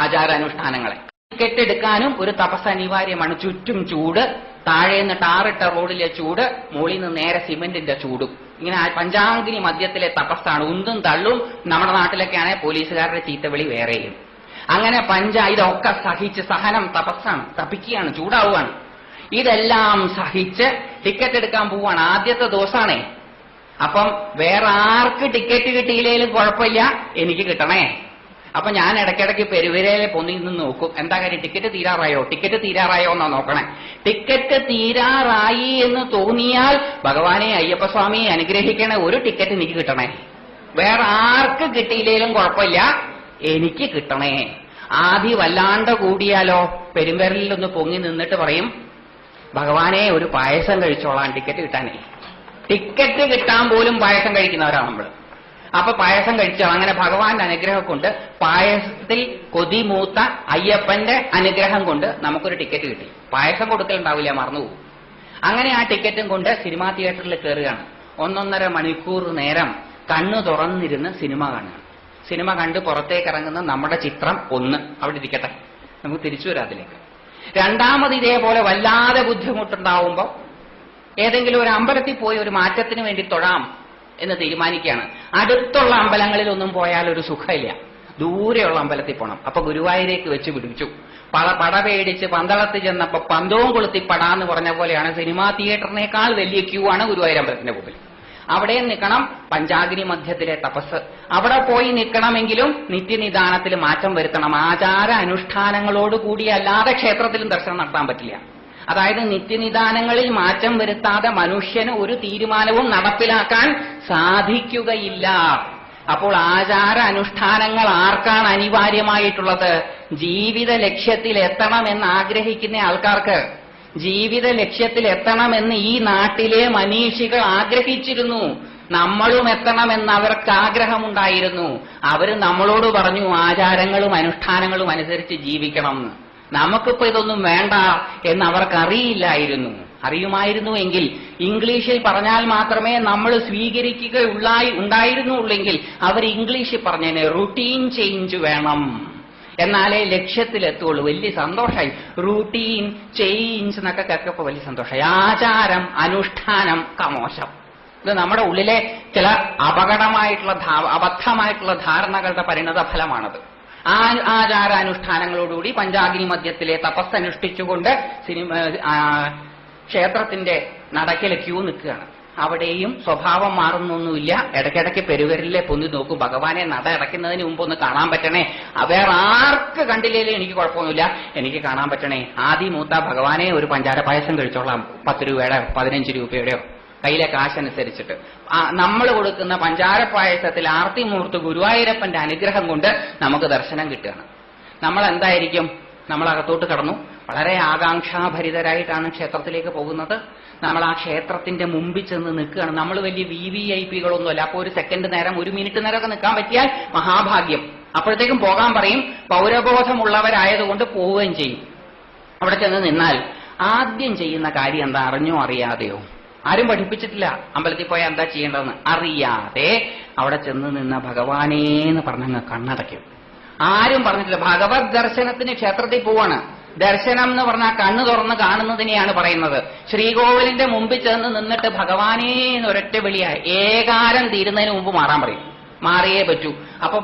ആചാരാനുഷ്ഠാനങ്ങളെ. ടിക്കറ്റ് എടുക്കാനും ഒരു തപസ് അനിവാര്യമാണ്. ചുറ്റും ചൂട്, താഴേന്ന് ടാറിട്ട റോഡിലെ ചൂട്, മുകളിൽ നിന്ന് നേരെ സിമന്റിന്റെ ചൂടും. ഇങ്ങനെ പഞ്ചാഗ്നി മധ്യത്തിലെ തപസ്സാണ്. ഉന്തും തള്ളും. നമ്മുടെ നാട്ടിലൊക്കെ ആണെങ്കിൽ പോലീസുകാരുടെ ചീത്തവിളി വേറെയും. അങ്ങനെ ഇതൊക്കെ സഹിച്ച്, സഹനം തപസ്സാണ്, തപിക്കുകയാണ്, ചൂടാവുകയാണ്. ഇതെല്ലാം സഹിച്ച് ടിക്കറ്റ് എടുക്കാൻ പോവാണ്. ആദ്യത്തെ ദിവസമാണേ. അപ്പം വേറെ ആർക്ക് ടിക്കറ്റ് കിട്ടിയില്ലേലും കുഴപ്പമില്ല, എനിക്ക് കിട്ടണേ. അപ്പൊ ഞാൻ ഇടയ്ക്കിടയ്ക്ക് പെരുവിരയിലെ പൊന്നി നിന്ന് നോക്കും. എന്താ കാര്യം? ടിക്കറ്റ് തീരാറായോ എന്നാ നോക്കണേ. ടിക്കറ്റ് തീരാറായി എന്ന് തോന്നിയാൽ ഭഗവാനെ അയ്യപ്പസ്വാമി അനുഗ്രഹിക്കണേ, ഒരു ടിക്കറ്റ് എനിക്ക് കിട്ടണേ. വേറെ ആർക്ക് കിട്ടിയില്ലേലും കുഴപ്പമില്ല, എനിക്ക് കിട്ടണേ. ആദ്യം വല്ലാണ്ട് കൂടിയാലോ പെരുമ്പരലിലൊന്ന് പൊങ്ങി നിന്നിട്ട് പറയും, ഭഗവാനെ ഒരു പായസം കഴിച്ചോളാം ടിക്കറ്റ് കിട്ടാനേ. ടിക്കറ്റ് കിട്ടാൻ പോലും പായസം കഴിക്കുന്നവരാണ് നമ്മൾ. അപ്പൊ പായസം കഴിച്ചോ. അങ്ങനെ ഭഗവാന്റെ അനുഗ്രഹം കൊണ്ട്, പായസത്തിൽ കൊതിമൂത്ത അയ്യപ്പന്റെ അനുഗ്രഹം കൊണ്ട് നമുക്കൊരു ടിക്കറ്റ് കിട്ടി. പായസം കൊടുക്കലുണ്ടാവില്ല, മറന്നുപോകും. അങ്ങനെ ആ ടിക്കറ്റും കൊണ്ട് സിനിമാ തിയേറ്ററിൽ കയറുകയാണ്. 1.5 മണിക്കൂർ നേരം കണ്ണു തുറന്നിരുന്ന് സിനിമ കാണുക. സിനിമ കണ്ട് പുറത്തേക്ക് ഇറങ്ങുന്ന നമ്മുടെ ചിത്രം അവിടെ ഇരിക്കട്ടെ, നമുക്ക് തിരിച്ചു വരാം അതിലേക്ക്. രണ്ടാമത് ഇതേപോലെ വല്ലാതെ ബുദ്ധിമുട്ടുണ്ടാവുമ്പോ ഏതെങ്കിലും ഒരു അമ്പലത്തിൽ പോയി ഒരു മാറ്റത്തിന് വേണ്ടി തൊഴാം എന്ന് തീരുമാനിക്കുകയാണ്. അടുത്തുള്ള അമ്പലങ്ങളിലൊന്നും പോയാൽ ഒരു സുഖമില്ല, ദൂരെയുള്ള അമ്പലത്തിൽ പോകണം. അപ്പൊ ഗുരുവായൂരേക്ക് വെച്ച് പിടിച്ചു. പട പേടിച്ച് പന്തളത്ത് ചെന്നപ്പോ പന്തവും കൊളുത്തി പടാന്ന് പറഞ്ഞ പോലെയാണ്. സിനിമാ തിയേറ്ററിനേക്കാൾ വലിയ ക്യൂ ആണ് ഗുരുവായൂർ അമ്പലത്തിന്റെ മുമ്പിൽ. അവിടെ നിൽക്കണം. പഞ്ചാഗ്നി മധ്യത്തിലെ തപസ്. അവിടെ പോയി നിൽക്കണമെങ്കിലും നിത്യനിദാനത്തിൽ മാറ്റം വരുത്തണം. ആചാര അനുഷ്ഠാനങ്ങളോടുകൂടി അല്ലാതെ ക്ഷേത്രത്തിലും ദർശനം നടത്താൻ പറ്റില്ല. അതായത് നിത്യനിദാനങ്ങളിൽ മാറ്റം വരുത്താതെ മനുഷ്യന് ഒരു തീരുമാനവും നടപ്പിലാക്കാൻ സാധിക്കുകയില്ല. അപ്പോൾ ആചാര അനുഷ്ഠാനങ്ങൾ ആർക്കാണ് അനിവാര്യമായിട്ടുള്ളത്? ജീവിത ലക്ഷ്യത്തിൽ എത്തണമെന്ന് ആഗ്രഹിക്കുന്ന ആൾക്കാർക്ക്. ജീവിത ലക്ഷ്യത്തിൽ എത്തണമെന്ന് ഈ നാട്ടിലെ മനീഷികൾ ആഗ്രഹിച്ചിരുന്നു. നമ്മളും എത്തണമെന്ന് അവർക്ക് ആഗ്രഹമുണ്ടായിരുന്നു. അവർ നമ്മളോട് പറഞ്ഞു ആചാരങ്ങളും അനുഷ്ഠാനങ്ങളും അനുസരിച്ച് ജീവിക്കണം എന്ന്. നമുക്കിപ്പോ ഇതൊന്നും വേണ്ട എന്ന് അവർക്കറിയില്ലായിരുന്നു. അറിയുമായിരുന്നുവെങ്കിൽ, ഇംഗ്ലീഷിൽ പറഞ്ഞാൽ മാത്രമേ നമ്മൾ ഉണ്ടായിരുന്നുള്ളെങ്കിൽ അവർ ഇംഗ്ലീഷിൽ പറഞ്ഞതിന് റുട്ടീൻ ചേഞ്ച് വേണം, എന്നാലേ ലക്ഷ്യത്തിലെത്തുള്ളൂ. വലിയ സന്തോഷമായി. റൂട്ടീൻ ചേഞ്ച് എന്നൊക്കെ കേൾക്കപ്പോ വലിയ സന്തോഷമായി. ആചാരം അനുഷ്ഠാനം കമോശം. ഇത് നമ്മുടെ ഉള്ളിലെ ചില അബദ്ധമായിട്ടുള്ള ധാരണകളുടെ പരിണത ഫലമാണത്. ആ ആചാരാനുഷ്ഠാനങ്ങളോടുകൂടി പഞ്ചാഗ്നി മധ്യത്തിലെ തപസ്സനുഷ്ഠിച്ചുകൊണ്ട് ക്ഷേത്രത്തിന്റെ നടക്കിൽ ക്യൂ നിൽക്കുകയാണ്. അവിടെയും സ്വഭാവം മാറുന്നൊന്നുമില്ല. ഇടയ്ക്കിടയ്ക്ക് പെരുവരിലെ പൊന്നി നോക്കും. ഭഗവാനെ നട അടയ്ക്കുന്നതിന് മുമ്പ് ഒന്ന് കാണാൻ പറ്റണേ. വേറെ ആർക്ക് കണ്ടില്ലേലും എനിക്ക് കുഴപ്പമൊന്നുമില്ല, എനിക്ക് കാണാൻ പറ്റണേ. ആദ്യം മൂത്ത ഭഗവാനെ ഒരു പഞ്ചാര പായസം കഴിച്ചോളാം, 10 രൂപയുടെ 15 രൂപയുടെയോ കയ്യിലെ കാശനുസരിച്ചിട്ട്. നമ്മൾ കൊടുക്കുന്ന പഞ്ചാര പായസത്തിൽ ആർത്തി മൂർത്ത് ഗുരുവായൂരപ്പന്റെ അനുഗ്രഹം കൊണ്ട് നമുക്ക് ദർശനം കിട്ടുകയാണ്. നമ്മൾ എന്തായിരിക്കും? നമ്മൾ അകത്തോട്ട് കടന്നു. വളരെ ആകാംക്ഷാഭരിതരായിട്ടാണ് ക്ഷേത്രത്തിലേക്ക് പോകുന്നത്. നമ്മൾ ആ ക്ഷേത്രത്തിന്റെ മുമ്പിൽ ചെന്ന് നിൽക്കുകയാണ്. നമ്മൾ വലിയ VVIPകളൊന്നുമല്ല. അപ്പോൾ ഒരു സെക്കൻഡ് നേരം, 1 മിനിറ്റ് നേരമൊക്കെ നിൽക്കാൻ പറ്റിയാൽ മഹാഭാഗ്യം. അപ്പോഴത്തേക്കും പോകാൻ പറയും. പൗരബോധമുള്ളവരായതുകൊണ്ട് പോവുകയും ചെയ്യും. അവിടെ ചെന്ന് നിന്നാൽ ആദ്യം ചെയ്യുന്ന കാര്യം എന്താ? അറിഞ്ഞോ അറിയാതെയോ? ആരും പഠിപ്പിച്ചിട്ടില്ല. അമ്പലത്തിൽ പോയാൽ എന്താ ചെയ്യേണ്ടതെന്ന് അറിയാതെ അവിടെ ചെന്ന് നിന്ന ഭഗവാനേന്ന് പറഞ്ഞങ്ങ് കണ്ണടയ്ക്കും. ആരും പറഞ്ഞിട്ടില്ല. ഭഗവത് ദർശനത്തിന് ക്ഷേത്രത്തിൽ പോവാണ്. ദർശനം എന്ന് പറഞ്ഞാൽ കണ്ണു തുറന്ന് കാണുന്നതിനെയാണ് പറയുന്നത്. ശ്രീകോവിലിന്റെ മുമ്പിൽ ചെന്ന് നിന്നിട്ട് ഭഗവാനേ എന്നൊരൊറ്റ വിളിയായി ഏകാരം തീരുന്നതിന് മുമ്പ് മാറാൻ പറയും. മാറിയേ പറ്റൂ. അപ്പൊ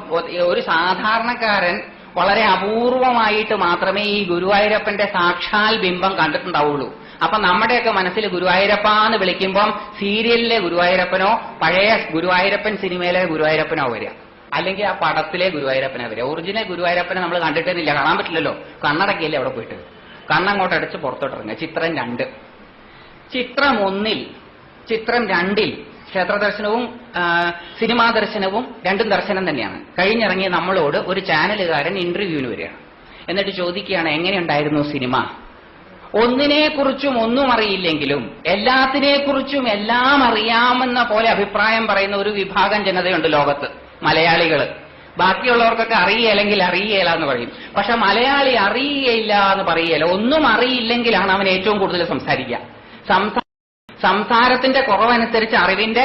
ഒരു സാധാരണക്കാരൻ വളരെ അപൂർവമായിട്ട് മാത്രമേ ഈ ഗുരുവായൂരപ്പന്റെ സാക്ഷാൽ ബിംബം കണ്ടിട്ടുണ്ടാവുള്ളൂ. അപ്പൊ നമ്മുടെയൊക്കെ മനസ്സിൽ ഗുരുവായൂരപ്പ എന്ന് വിളിക്കുമ്പം സീരിയലിലെ ഗുരുവായൂരപ്പനോ പഴയ ഗുരുവായൂരപ്പൻ സിനിമയിലെ ഗുരുവായൂരപ്പനോ വരിക, അല്ലെങ്കിൽ ആ പടത്തിലെ ഗുരുവായൂരപ്പനെ വരിക. ഒറിജിനൽ ഗുരുവായൂരപ്പനെ നമ്മൾ കണ്ടിട്ടേന്നില്ല, കാണാൻ പറ്റില്ലല്ലോ. കണ്ണടക്കിയല്ലേ അവിടെ പോയിട്ട്, കണ്ണങ്ങോട്ട് അടച്ച് പുറത്തോട്ടിറങ്ങുക. ചിത്രം 2. ചിത്രം 1 ചിത്രം 2 ക്ഷേത്ര ദർശനവും സിനിമാ ദർശനവും രണ്ടും ദർശനം തന്നെയാണ്. കഴിഞ്ഞിറങ്ങിയ നമ്മളോട് ഒരു ചാനലുകാരൻ ഇന്റർവ്യൂവിന് വരികയാണ്. എന്നിട്ട് ചോദിക്കുകയാണ്, എങ്ങനെയുണ്ടായിരുന്നു സിനിമ? ഒന്നിനെക്കുറിച്ചും ഒന്നും അറിയില്ലെങ്കിലും എല്ലാത്തിനെക്കുറിച്ചും എല്ലാം അറിയാമെന്ന പോലെ അഭിപ്രായം പറയുന്ന ഒരു വിഭാഗം ജനതയുണ്ട് ലോകത്ത്, മലയാളികള്. ബാക്കിയുള്ളവർക്കൊക്കെ അറിയില്ലെങ്കിൽ അറിയേല എന്ന് പറയും. പക്ഷെ മലയാളി അറിയില്ല എന്ന് പറയേല. ഒന്നും അറിയില്ലെങ്കിലാണ് അവൻ ഏറ്റവും കൂടുതൽ സംസാരിക്കുക. സംസാരത്തിന്റെ കുറവനുസരിച്ച് അറിവിന്റെ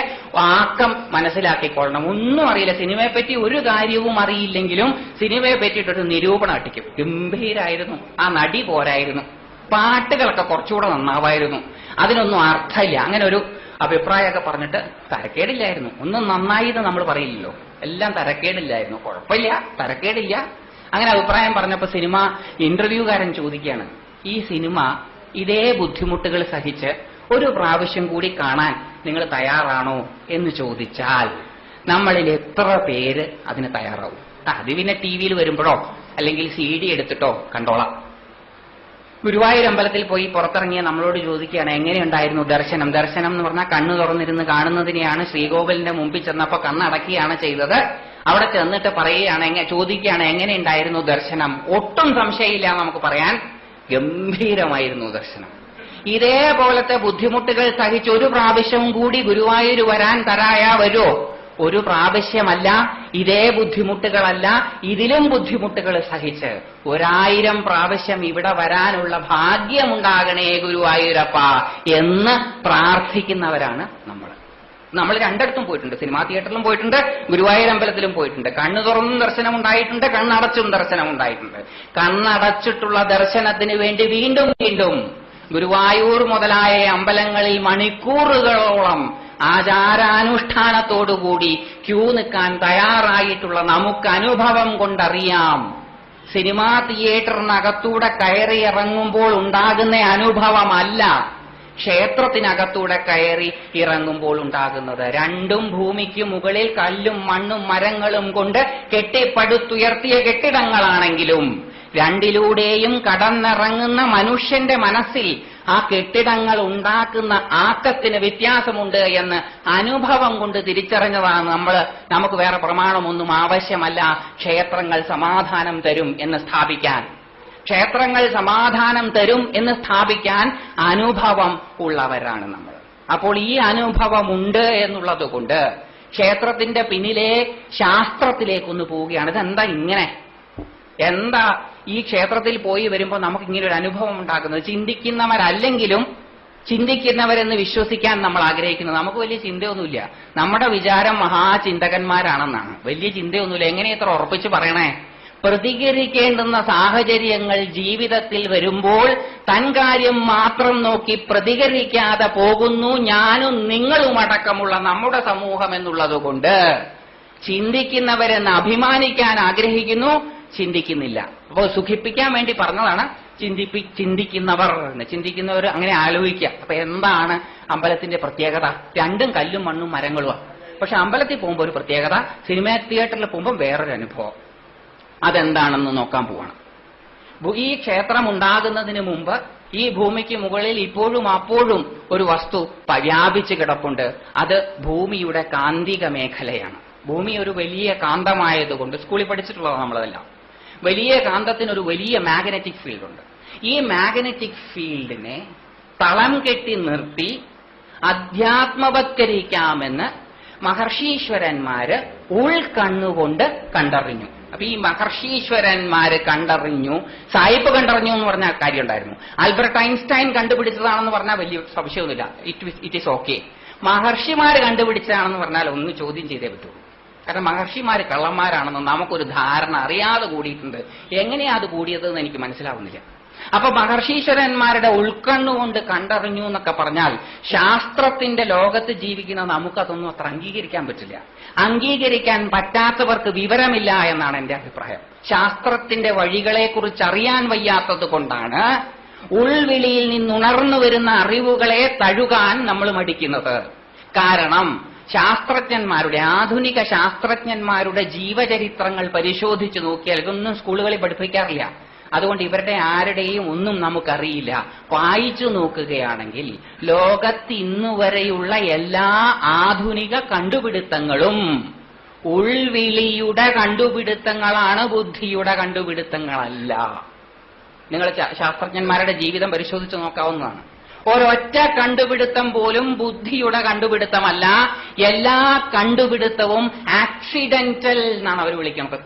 ആക്കം മനസ്സിലാക്കിക്കൊള്ളണം. ഒന്നും അറിയില്ല, സിനിമയെ പറ്റി ഒരു കാര്യവും അറിയില്ലെങ്കിലും സിനിമയെ പറ്റിയിട്ടൊരു നിരൂപണം അട്ടിക്കും. ഗംഭീരായിരുന്നു, ആ നടി പോരായിരുന്നു, പാട്ടുകളൊക്കെ കുറച്ചുകൂടെ നന്നാവായിരുന്നു, അതിനൊന്നും അർത്ഥമില്ല, അങ്ങനെ ഒരു അഭിപ്രായമൊക്കെ പറഞ്ഞിട്ട് തരക്കേടില്ലായിരുന്നു. ഒന്നും നന്നായി എന്ന് നമ്മൾ പറയില്ലല്ലോ, എല്ലാം തരക്കേടില്ലായിരുന്നു. കുഴപ്പമില്ല, തരക്കേടില്ല, അങ്ങനെ അഭിപ്രായം പറഞ്ഞപ്പോ സിനിമ ഇന്റർവ്യൂകാരൻ ചോദിക്കുകയാണ്, ഈ സിനിമ ഇതേ ബുദ്ധിമുട്ടുകൾ സഹിച്ച് ഒരു പ്രാവശ്യം കൂടി കാണാൻ നിങ്ങൾ തയ്യാറാണോ എന്ന് ചോദിച്ചാൽ നമ്മളിൽ എത്ര പേര് അതിന് തയ്യാറാവും? അത് പിന്നെ ടി വിയിൽ വരുമ്പോഴോ അല്ലെങ്കിൽ CD എടുത്തിട്ടോ കണ്ടോളാം. ഗുരുവായൂർ അമ്പലത്തിൽ പോയി പുറത്തിറങ്ങിയ നമ്മളോട് ചോദിക്കുകയാണ്, എങ്ങനെയുണ്ടായിരുന്നു ദർശനം? ദർശനം എന്ന് പറഞ്ഞാൽ കണ്ണു തുറന്നിരുന്ന് കാണുന്നതിനെയാണ്. ശ്രീകോവിലിന്റെ മുമ്പിൽ ചെന്നപ്പോ കണ്ണടക്കിയാണ് ചെയ്തത്. അവിടെ ചെന്നിട്ട് പറയുകയാണ്, ചോദിക്കുകയാണ്, എങ്ങനെയുണ്ടായിരുന്നു ദർശനം? ഒട്ടും സംശയമില്ല നമുക്ക് പറയാൻ, ഗംഭീരമായിരുന്നു ദർശനം. ഇതേപോലത്തെ ബുദ്ധിമുട്ടുകൾ സഹിച്ച് ഒരു പ്രാവശ്യം കൂടി ഗുരുവായൂർ വരാൻ തരായാ വരുമോ? ഒരു പ്രാവശ്യമല്ല, ഇതേ ബുദ്ധിമുട്ടുകളല്ല, ഇതിലും ബുദ്ധിമുട്ടുകൾ സഹിച്ച് 1000 പ്രാവശ്യം ഇവിടെ വരാനുള്ള ഭാഗ്യമുണ്ടാകണേ ഗുരുവായൂരപ്പ എന്ന് പ്രാർത്ഥിക്കുന്നവരാണ് നമ്മൾ. നമ്മൾ രണ്ടിടത്തും പോയിട്ടുണ്ട്, സിനിമാ തിയേറ്ററിലും പോയിട്ടുണ്ട്, ഗുരുവായൂർ അമ്പലത്തിലും പോയിട്ടുണ്ട്. കണ്ണു തുറന്നും ദർശനം ഉണ്ടായിട്ടുണ്ട്, കണ്ണടച്ചും ദർശനം ഉണ്ടായിട്ടുണ്ട്. കണ്ണടച്ചിട്ടുള്ള ദർശനത്തിന് വേണ്ടി വീണ്ടും വീണ്ടും ഗുരുവായൂർ മുതലായ അമ്പലങ്ങളിൽ മണിക്കൂറുകളോളം ആചാരാനുഷ്ഠാനത്തോടുകൂടി ക്യൂ നിൽക്കാൻ തയ്യാറായിട്ടുള്ള നമുക്ക് അനുഭവം കൊണ്ടറിയാം. സിനിമാ തിയേറ്ററിനകത്തൂടെ കയറി ഇറങ്ങുമ്പോൾ ഉണ്ടാകുന്ന അനുഭവമല്ല ക്ഷേത്രത്തിനകത്തൂടെ കയറി ഇറങ്ങുമ്പോൾ ഉണ്ടാകുന്നത്. രണ്ടും ഭൂമിക്ക് മുകളിൽ കല്ലും മണ്ണും മരങ്ങളും കൊണ്ട് കെട്ടിപ്പടുത്തുയർത്തിയ കെട്ടിടങ്ങളാണെങ്കിലും രണ്ടിലൂടെയും കടന്നിറങ്ങുന്ന മനുഷ്യന്റെ മനസ്സിൽ ആ കെട്ടിടങ്ങൾ ഉണ്ടാക്കുന്ന ആക്കത്തിന് വ്യത്യാസമുണ്ട് എന്ന് അനുഭവം കൊണ്ട് തിരിച്ചറിഞ്ഞതാണ് നമ്മൾ. നമുക്ക് വേറെ പ്രമാണമൊന്നും ആവശ്യമല്ല ക്ഷേത്രങ്ങൾ സമാധാനം തരും എന്ന് സ്ഥാപിക്കാൻ. ക്ഷേത്രങ്ങൾ സമാധാനം തരും എന്ന് സ്ഥാപിക്കാൻ അനുഭവം ഉള്ളവരാണ് നമ്മൾ. അപ്പോൾ ഈ അനുഭവമുണ്ട് എന്നുള്ളത് കൊണ്ട് ക്ഷേത്രത്തിന്റെ പിന്നിലെ ശാസ്ത്രത്തിലേക്കൊന്ന് പോവുകയാണ്. ഇതെന്താ ഇങ്ങനെ? എന്താ ഈ ക്ഷേത്രത്തിൽ പോയി വരുമ്പോൾ നമുക്ക് ഇങ്ങനെ ഒരു അനുഭവം ഉണ്ടാക്കുന്നത്? ചിന്തിക്കുന്നവരല്ലെങ്കിലും ചിന്തിക്കുന്നവരെന്ന് വിശ്വസിക്കാൻ നമ്മൾ ആഗ്രഹിക്കുന്നത്. നമുക്ക് വലിയ ചിന്തയൊന്നുമില്ല, നമ്മുടെ വിചാരം മഹാചിന്തകന്മാരാണെന്നാണ്. വലിയ ചിന്തയൊന്നുമില്ല. എങ്ങനെ ഇത്ര ഉറപ്പിച്ച് പറയണേ? പ്രതികരിക്കേണ്ടുന്ന സാഹചര്യങ്ങൾ ജീവിതത്തിൽ വരുമ്പോൾ തൻ കാര്യം മാത്രം നോക്കി പ്രതികരിക്കാതെ പോകുന്നു ഞാനും നിങ്ങളുമടക്കമുള്ള നമ്മുടെ സമൂഹം എന്നുള്ളതുകൊണ്ട് ചിന്തിക്കുന്നവരെന്ന് അഭിമാനിക്കാൻ ആഗ്രഹിക്കുന്നു, ചിന്തിക്കുന്നില്ല. അപ്പോൾ സുഖിപ്പിക്കാൻ വേണ്ടി പറഞ്ഞതാണ് ചിന്തിക്കുന്നവർ. ചിന്തിക്കുന്നവർ അങ്ങനെ ആലോചിക്കുക. അപ്പൊ എന്താണ് അമ്പലത്തിന്റെ പ്രത്യേകത? രണ്ടും കല്ലും മണ്ണും മരങ്ങളുമാണ്. പക്ഷെ അമ്പലത്തിൽ പോകുമ്പോൾ ഒരു പ്രത്യേകത, സിനിമാ തിയേറ്ററിൽ പോകുമ്പോൾ വേറൊരു അനുഭവം. അതെന്താണെന്ന് നോക്കാൻ പോവാണ്. ഈ ക്ഷേത്രം ഉണ്ടാകുന്നതിന് മുമ്പ് ഈ ഭൂമിക്ക് മുകളിൽ ഇപ്പോഴും അപ്പോഴും ഒരു വസ്തു വ്യാപിച്ചു കിടപ്പുണ്ട്. അത് ഭൂമിയുടെ കാന്തിക മേഖലയാണ്. ഭൂമി ഒരു വലിയ കാന്തമായതുകൊണ്ട്, സ്കൂളിൽ പഠിച്ചിട്ടുള്ളതാണ് നമ്മളതെല്ലാം, വലിയ കാന്തത്തിനൊരു വലിയ മാഗ്നറ്റിക് ഫീൽഡുണ്ട്. ഈ മാഗ്നറ്റിക് ഫീൽഡിനെ തളം കെട്ടി നിർത്തി അധ്യാത്മവത്കരിക്കാമെന്ന് മഹർഷീശ്വരന്മാര് ഉൾക്കണ്ണുകൊണ്ട് കണ്ടറിഞ്ഞു. അപ്പൊ ഈ മഹർഷീശ്വരന്മാര് കണ്ടറിഞ്ഞു, സായിപ്പ് കണ്ടറിഞ്ഞു എന്ന് പറഞ്ഞ കാര്യം ഉണ്ടായിരുന്നു. ആൽബർട്ട് ഐൻസ്റ്റൈൻ കണ്ടുപിടിച്ചതാണെന്ന് പറഞ്ഞാൽ വലിയ സംശയമൊന്നുമില്ല, ഇറ്റ് ഈസ് ഓക്കെ. മഹർഷിമാര് കണ്ടുപിടിച്ചതാണെന്ന് പറഞ്ഞാൽ ഒന്ന് ചോദ്യം ചെയ്തേ പറ്റുള്ളൂ. കാരണം മഹർഷിമാര് കള്ളന്മാരാണെന്ന് നമുക്കൊരു ധാരണ അറിയാതെ കൂടിയിട്ടുണ്ട്. എങ്ങനെയാ അത് കൂടിയതെന്ന് എനിക്ക് മനസ്സിലാവുന്നില്ല. അപ്പൊ മഹർഷീശ്വരന്മാരുടെ ഉൾക്കണ്ണുകൊണ്ട് കണ്ടറിഞ്ഞു എന്നൊക്കെ പറഞ്ഞാൽ ശാസ്ത്രത്തിന്റെ ലോകത്ത് ജീവിക്കുന്ന നമുക്കതൊന്നും അത്ര അംഗീകരിക്കാൻ പറ്റില്ല. അംഗീകരിക്കാൻ പറ്റാത്തവർക്ക് വിവരമില്ല എന്നാണ് എന്റെ അഭിപ്രായം. ശാസ്ത്രത്തിന്റെ വഴികളെക്കുറിച്ച് അറിയാൻ വയ്യാത്തത് കൊണ്ടാണ് ഉൾവിളിയിൽ നിന്നുണർന്നു വരുന്ന അറിവുകളെ തഴുകാൻ നമ്മൾ മടിക്കുന്നത്. കാരണം ശാസ്ത്രജ്ഞന്മാരുടെ, ആധുനിക ശാസ്ത്രജ്ഞന്മാരുടെ ജീവചരിത്രങ്ങൾ പരിശോധിച്ചു നോക്കിയാൽ ഇതൊന്നും സ്കൂളുകളിൽ പഠിപ്പിക്കാറില്ല. അതുകൊണ്ട് ഇവരുടെ ആരുടെയും ഒന്നും നമുക്കറിയില്ല. വായിച്ചു നോക്കുകയാണെങ്കിൽ ലോകത്ത് ഇന്നുവരെയുള്ള എല്ലാ ആധുനിക കണ്ടുപിടുത്തങ്ങളും ഉൾവിളിയുടെ കണ്ടുപിടുത്തങ്ങളാണ്, ബുദ്ധിയുടെ കണ്ടുപിടുത്തങ്ങളല്ല. നിങ്ങൾ ശാസ്ത്രജ്ഞന്മാരുടെ ജീവിതം പരിശോധിച്ചു നോക്കാവുന്നതാണ്. ഒരൊറ്റ കണ്ടുപിടുത്തം പോലും ബുദ്ധിയുടെ കണ്ടുപിടുത്തമല്ല. എല്ലാ കണ്ടുപിടുത്തവും ആക്സിഡന്റൽ എന്നാണ് അവർ വിളിക്കുന്നത്.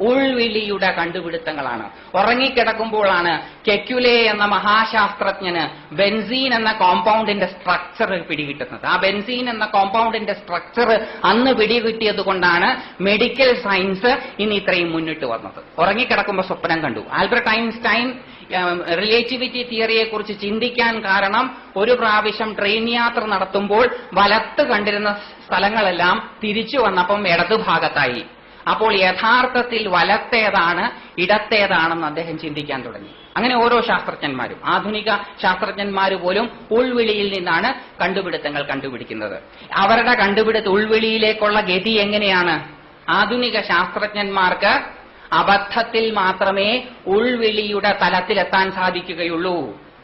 ഉൾവിളിയുടെ കണ്ടുപിടുത്തങ്ങളാണ്. ഉറങ്ങിക്കിടക്കുമ്പോഴാണ് കെക്യുലെ എന്ന മഹാശാസ്ത്രജ്ഞന് ബെൻസീൻ എന്ന കോമ്പൗണ്ടിന്റെ സ്ട്രക്ചർ പിടികിട്ടുന്നത്. ആ ബെൻസീൻ എന്ന കോമ്പൗണ്ടിന്റെ സ്ട്രക്ചർ അന്ന് പിടികിട്ടിയത് കൊണ്ടാണ് മെഡിക്കൽ സയൻസ് ഇന്ന് ഇത്രയും മുന്നിട്ട് വന്നത്. ഉറങ്ങിക്കിടക്കുമ്പോൾ സ്വപ്നം കണ്ടു. ആൽബർട്ട് ഐൻസ്റ്റൈൻ റിലേറ്റിവിറ്റി തിയറിയെക്കുറിച്ച് ചിന്തിക്കാൻ കാരണം ഒരു പ്രാവശ്യം ട്രെയിൻ യാത്ര നടത്തുമ്പോൾ വലത്ത് കണ്ടിരുന്ന സ്ഥലങ്ങളെല്ലാം തിരിച്ചു വന്നപ്പം ഇടതുഭാഗത്തായി. അപ്പോൾ യഥാർത്ഥത്തിൽ വലത്തേതാണ് ഇടത്തേതാണെന്ന് അദ്ദേഹം ചിന്തിക്കാൻ തുടങ്ങി. അങ്ങനെ ഓരോ ശാസ്ത്രജ്ഞന്മാരും, ആധുനിക ശാസ്ത്രജ്ഞന്മാർ പോലും ഉൾവിളിയിൽ നിന്നാണ് കണ്ടുപിടുത്തങ്ങൾ കണ്ടുപിടിക്കുന്നത്. അവരുടെ ഉൾവിളിയിലേക്കുള്ള ഗതി എങ്ങനെയാണ്? ആധുനിക ശാസ്ത്രജ്ഞന്മാർക്ക് അബദ്ധത്തിൽ മാത്രമേ ഉൾവിളിയുടെ തലത്തിലെത്താൻ സാധിക്കുകയുള്ളൂ.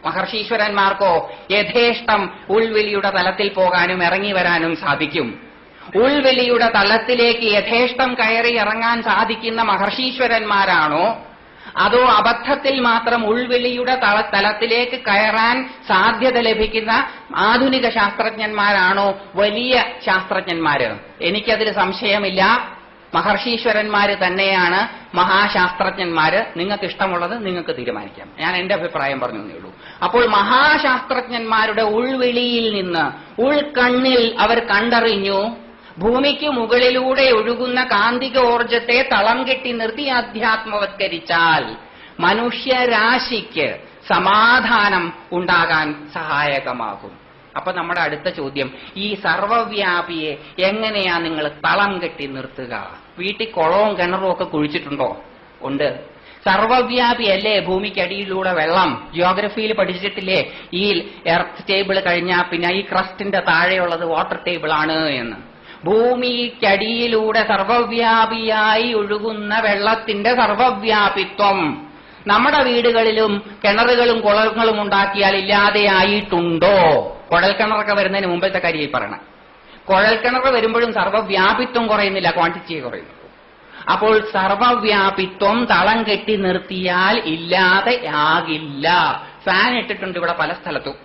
മഹർഷീശ്വരന്മാർക്കോ യഥേഷ്ടം ഉൾവിളിയുടെ തലത്തിൽ പോകാനും ഇറങ്ങി വരാനും സാധിക്കും. ഉൾവിളിയുടെ തലത്തിലേക്ക് യഥേഷ്ടം കയറി ഇറങ്ങാൻ സാധിക്കുന്ന മഹർഷീശ്വരന്മാരാണോ, അതോ അബദ്ധത്തിൽ മാത്രം ഉൾവിളിയുടെ തലത്തിലേക്ക് കയറാൻ സാധ്യത ലഭിക്കുന്ന ആധുനിക ശാസ്ത്രജ്ഞന്മാരാണോ വലിയ ശാസ്ത്രജ്ഞന്മാര്? എനിക്കതിൽ സംശയമില്ല. മഹർഷീശ്വരന്മാര് തന്നെയാണ് മഹാശാസ്ത്രജ്ഞന്മാര്. നിങ്ങൾക്ക് ഇഷ്ടമുള്ളത് നിങ്ങൾക്ക് തീരുമാനിക്കാം. ഞാൻ എന്റെ അഭിപ്രായം പറഞ്ഞു എന്നേ ഉള്ളൂ. അപ്പോൾ മഹാശാസ്ത്രജ്ഞന്മാരുടെ ഉൾവിളിയിൽ നിന്ന്, ഉൾക്കണ്ണിൽ അവർ കണ്ടറിഞ്ഞു, ഭൂമിക്ക് മുകളിലൂടെ ഒഴുകുന്ന കാന്തിക ഊർജത്തെ തളം കെട്ടി നിർത്തി അധ്യാത്മവത്കരിച്ചാൽ മനുഷ്യരാശിക്ക് സമാധാനം ഉണ്ടാകാൻ സഹായകമാകും. അപ്പൊ നമ്മുടെ അടുത്ത ചോദ്യം, ഈ സർവവ്യാപിയെ എങ്ങനെയാ നിങ്ങൾ തളം കെട്ടി നിർത്തുക? വീട്ടിൽ കുളവും കിണറും ഒക്കെ കുഴിച്ചിട്ടുണ്ടോ? ഉണ്ട്. സർവവ്യാപിയല്ലേ ഭൂമിക്കടിയിലൂടെ വെള്ളം? ജിയോഗ്രഫിയിൽ പഠിച്ചിട്ടില്ലേ ഈ എർത്ത് ടേബിൾ കഴിഞ്ഞാൽ പിന്നെ ഈ ക്രസ്റ്റിന്റെ താഴെയുള്ളത് വാട്ടർ ടേബിൾ ആണ് എന്ന്? ഭൂമിക്കടിയിലൂടെ സർവവ്യാപിയായി ഒഴുകുന്ന വെള്ളത്തിന്റെ സർവവ്യാപിത്വം നമ്മുടെ വീടുകളിലും കിണറുകളും കുളങ്ങളും ഉണ്ടാക്കിയാൽ ഇല്ലാതെയായിട്ടുണ്ടോ? കുഴൽക്കിണറൊക്കെ വരുന്നതിന് മുമ്പത്തെ കാര്യം പറയണം. കുഴൽക്കിണർ വരുമ്പോഴും സർവവ്യാപിത്വം കുറയുന്നില്ല, ക്വാണ്ടിറ്റി കുറയുന്നു. അപ്പോൾ സർവവ്യാപിത്വം തളം കെട്ടി നിർത്തിയാൽ ഇല്ലാതെ ആകില്ല. ഫാൻ ഇട്ടിട്ടുണ്ട് ഇവിടെ പല സ്ഥലത്തും.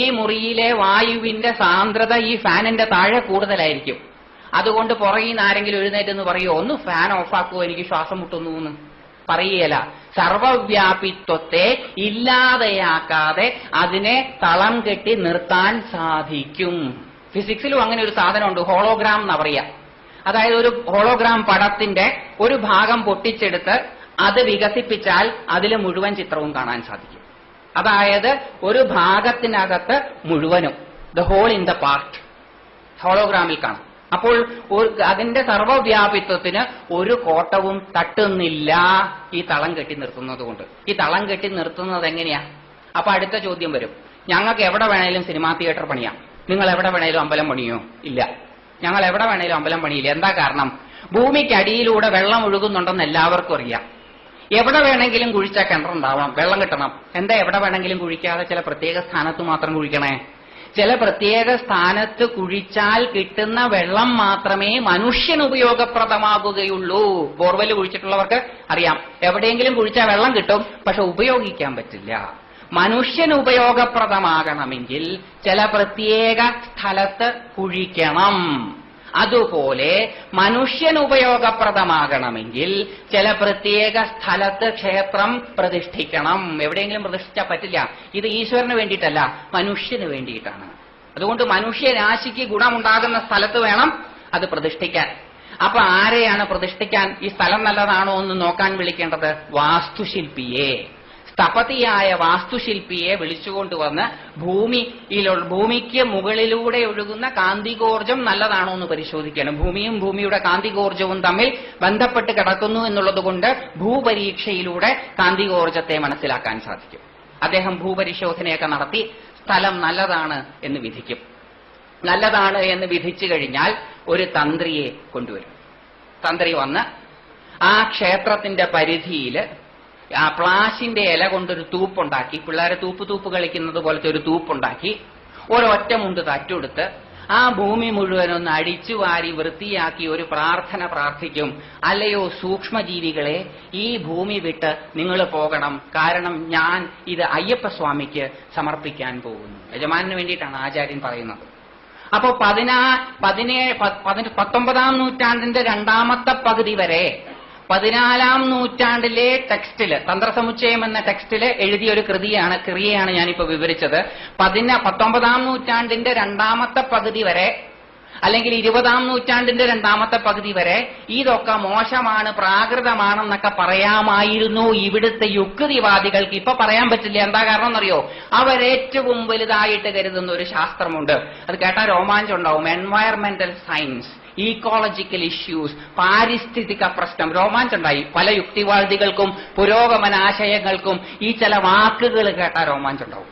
ഈ മുറിയിലെ വായുവിന്റെ സാന്ദ്രത ഈ ഫാനിന്റെ താഴെ കൂടുതലായിരിക്കും. അതുകൊണ്ട് പുറകിൽ നിന്ന് ആരെങ്കിലും എഴുന്നേറ്റെന്ന് പറയുമോ, ഒന്ന് ഫാൻ ഓഫാക്കുമോ, എനിക്ക് ശ്വാസം മുട്ടുന്നു എന്ന് പറയുകയില്ല. സർവവ്യാപിത്വത്തെ ഇല്ലാതെയാക്കാതെ അതിനെ തളം കെട്ടി നിർത്താൻ സാധിക്കും. ഫിസിക്സിലും അങ്ങനെ ഒരു സാധനമുണ്ട്, ഹോളോഗ്രാം എന്നാ പറയാ. അതായത് ഒരു ഹോളോഗ്രാം പടത്തിന്റെ ഒരു ഭാഗം പൊട്ടിച്ചെടുത്ത് അത് വികസിപ്പിച്ചാൽ അതിൽ മുഴുവൻ ചിത്രവും കാണാൻ സാധിക്കും. അതായത് ഒരു ഭാഗത്തിനകത്ത് മുഴുവനും, the whole in the part, ഹോളോഗ്രാമിൽ കാണാം. അപ്പോൾ അതിന്റെ സർവവ്യാപിത്വത്തിന് ഒരു കോട്ടവും തട്ടുന്നില്ല ഈ തളം കെട്ടി നിർത്തുന്നത് കൊണ്ട്. ഈ തളം കെട്ടി നിർത്തുന്നത് എങ്ങനെയാ? അപ്പൊ അടുത്ത ചോദ്യം വരും, ഞങ്ങൾക്ക് എവിടെ വേണേലും സിനിമാ തിയേറ്റർ പണിയാം, നിങ്ങൾ എവിടെ വേണേലും അമ്പലം പണിയോ? ഇല്ല, ഞങ്ങൾ എവിടെ വേണേലും അമ്പലം പണിയില്ല. എന്താ കാരണം? ഭൂമിക്കടിയിലൂടെ വെള്ളം ഒഴുകുന്നുണ്ടെന്ന് എല്ലാവർക്കും അറിയാം. എവിടെ വേണമെങ്കിലും കുഴിച്ചാൽ കിണറുണ്ടാവണം, വെള്ളം കിട്ടണം. എന്താ എവിടെ വേണമെങ്കിലും കുഴിക്കാതെ ചില പ്രത്യേക സ്ഥാനത്ത് മാത്രം കുഴിക്കണേ? ചില പ്രത്യേക സ്ഥാനത്ത് കുഴിച്ചാൽ കിട്ടുന്ന വെള്ളം മാത്രമേ മനുഷ്യന് ഉപയോഗപ്രദമാകുകയുള്ളൂ. ബോർവെൽ കുഴിച്ചിട്ടുള്ളവർക്ക് അറിയാം, എവിടെയെങ്കിലും കുഴിച്ചാൽ വെള്ളം കിട്ടും, പക്ഷെ ഉപയോഗിക്കാൻ പറ്റില്ല. മനുഷ്യന് ഉപയോഗപ്രദമാകണമെങ്കിൽ ചില പ്രത്യേക സ്ഥലത്ത് കുഴിക്കണം. അതുപോലെ മനുഷ്യന് ഉപയോഗപ്രദമാകണമെങ്കിൽ ചില പ്രത്യേക സ്ഥലത്ത് ക്ഷേത്രം പ്രതിഷ്ഠിക്കണം. എവിടെയെങ്കിലും പ്രതിഷ്ഠിച്ചാൽ പറ്റില്ല. ഇത് ഈശ്വരന് വേണ്ടിയിട്ടല്ല, മനുഷ്യന് വേണ്ടിയിട്ടാണ്. അതുകൊണ്ട് മനുഷ്യരാശിക്ക് ഗുണമുണ്ടാകുന്ന സ്ഥലത്ത് വേണം അത് പ്രതിഷ്ഠിക്കാൻ. അപ്പൊ ആരെയാണ് പ്രതിഷ്ഠിക്കാൻ ഈ സ്ഥലം നല്ലതാണോ എന്ന് നോക്കാൻ വിളിക്കേണ്ടത്? വാസ്തുശില്പിയെ. സ്ഥപതിയായ വാസ്തുശില്പിയെ വിളിച്ചുകൊണ്ടുവന്ന് ഭൂമിക്ക് മുകളിലൂടെ ഒഴുകുന്ന കാന്തികോർജം നല്ലതാണോ എന്ന് പരിശോധിക്കുകയാണ്. ഭൂമിയും ഭൂമിയുടെ കാന്തികോർജവും തമ്മിൽ ബന്ധപ്പെട്ട് കിടക്കുന്നു എന്നുള്ളത് കൊണ്ട് ഭൂപരീക്ഷയിലൂടെ കാന്തികോർജത്തെ മനസ്സിലാക്കാൻ സാധിക്കും. അദ്ദേഹം ഭൂപരിശോധനയൊക്കെ നടത്തി സ്ഥലം നല്ലതാണ് എന്ന് വിധിക്കും. നല്ലതാണ് എന്ന് വിധിച്ചു കഴിഞ്ഞാൽ ഒരു തന്ത്രിയെ കൊണ്ടുവരും. തന്ത്രി വന്ന് ആ ക്ഷേത്രത്തിന്റെ പരിധിയിൽ ആ പ്ലാശിന്റെ ഇല കൊണ്ടൊരു തൂപ്പുണ്ടാക്കി, പിള്ളേരെ തൂപ്പ് കളിക്കുന്നത് പോലത്തെ ഒരു തൂപ്പുണ്ടാക്കി ഒരൊറ്റ മുണ്ട് തറ്റുകൊടുത്ത് ആ ഭൂമി മുഴുവനൊന്ന് അടിച്ചു വാരി വൃത്തിയാക്കി ഒരു പ്രാർത്ഥന പ്രാർത്ഥിക്കും. അല്ലയോ സൂക്ഷ്മജീവികളെ, ഈ ഭൂമി വിട്ട് നിങ്ങൾ പോകണം, കാരണം ഞാൻ ഇത് അയ്യപ്പസ്വാമിക്ക് സമർപ്പിക്കാൻ പോകുന്നു. യജമാനു വേണ്ടിയിട്ടാണ് ആചാര്യൻ പറയുന്നത്. അപ്പോ 19-ാം നൂറ്റാണ്ടിന്റെ രണ്ടാമത്തെ പകുതി വരെ 14-ാം നൂറ്റാണ്ടിലെ ടെക്സ്റ്റില്, തന്ത്രസമുച്ചയം എന്ന ടെക്സ്റ്റില് എഴുതിയ ഒരു ക്രിയയാണ് ഞാനിപ്പോ വിവരിച്ചത്. 19-ാം നൂറ്റാണ്ടിന്റെ രണ്ടാമത്തെ പകുതി വരെ, അല്ലെങ്കിൽ 20-ാം നൂറ്റാണ്ടിന്റെ രണ്ടാമത്തെ പകുതി വരെ ഇതൊക്കെ മോശമാണ്, പ്രാകൃതമാണെന്നൊക്കെ പറയാമായിരുന്നു ഇവിടുത്തെ യുക്തിവാദികൾക്ക്. ഇപ്പൊ പറയാൻ പറ്റില്ല. എന്താ കാരണം എന്നറിയോ? അവരേറ്റവും വലുതായിട്ട് കരുതുന്ന ഒരു ശാസ്ത്രമുണ്ട്. അത് കേട്ടാൽ രോമാഞ്ചം ഉണ്ടാവും. എൻവയറമെന്റൽ സയൻസ്, ഈക്കോളജിക്കൽ ഇഷ്യൂസ്, പാരിസ്ഥിതിക പ്രശ്നം. രോമാഞ്ചുണ്ടായി പല യുക്തിവാദികൾക്കും പുരോഗമനാശയങ്ങൾക്കും ഈ ചില വാക്കുകൾ കേട്ടാൽ രോമാഞ്ചുണ്ടാവും.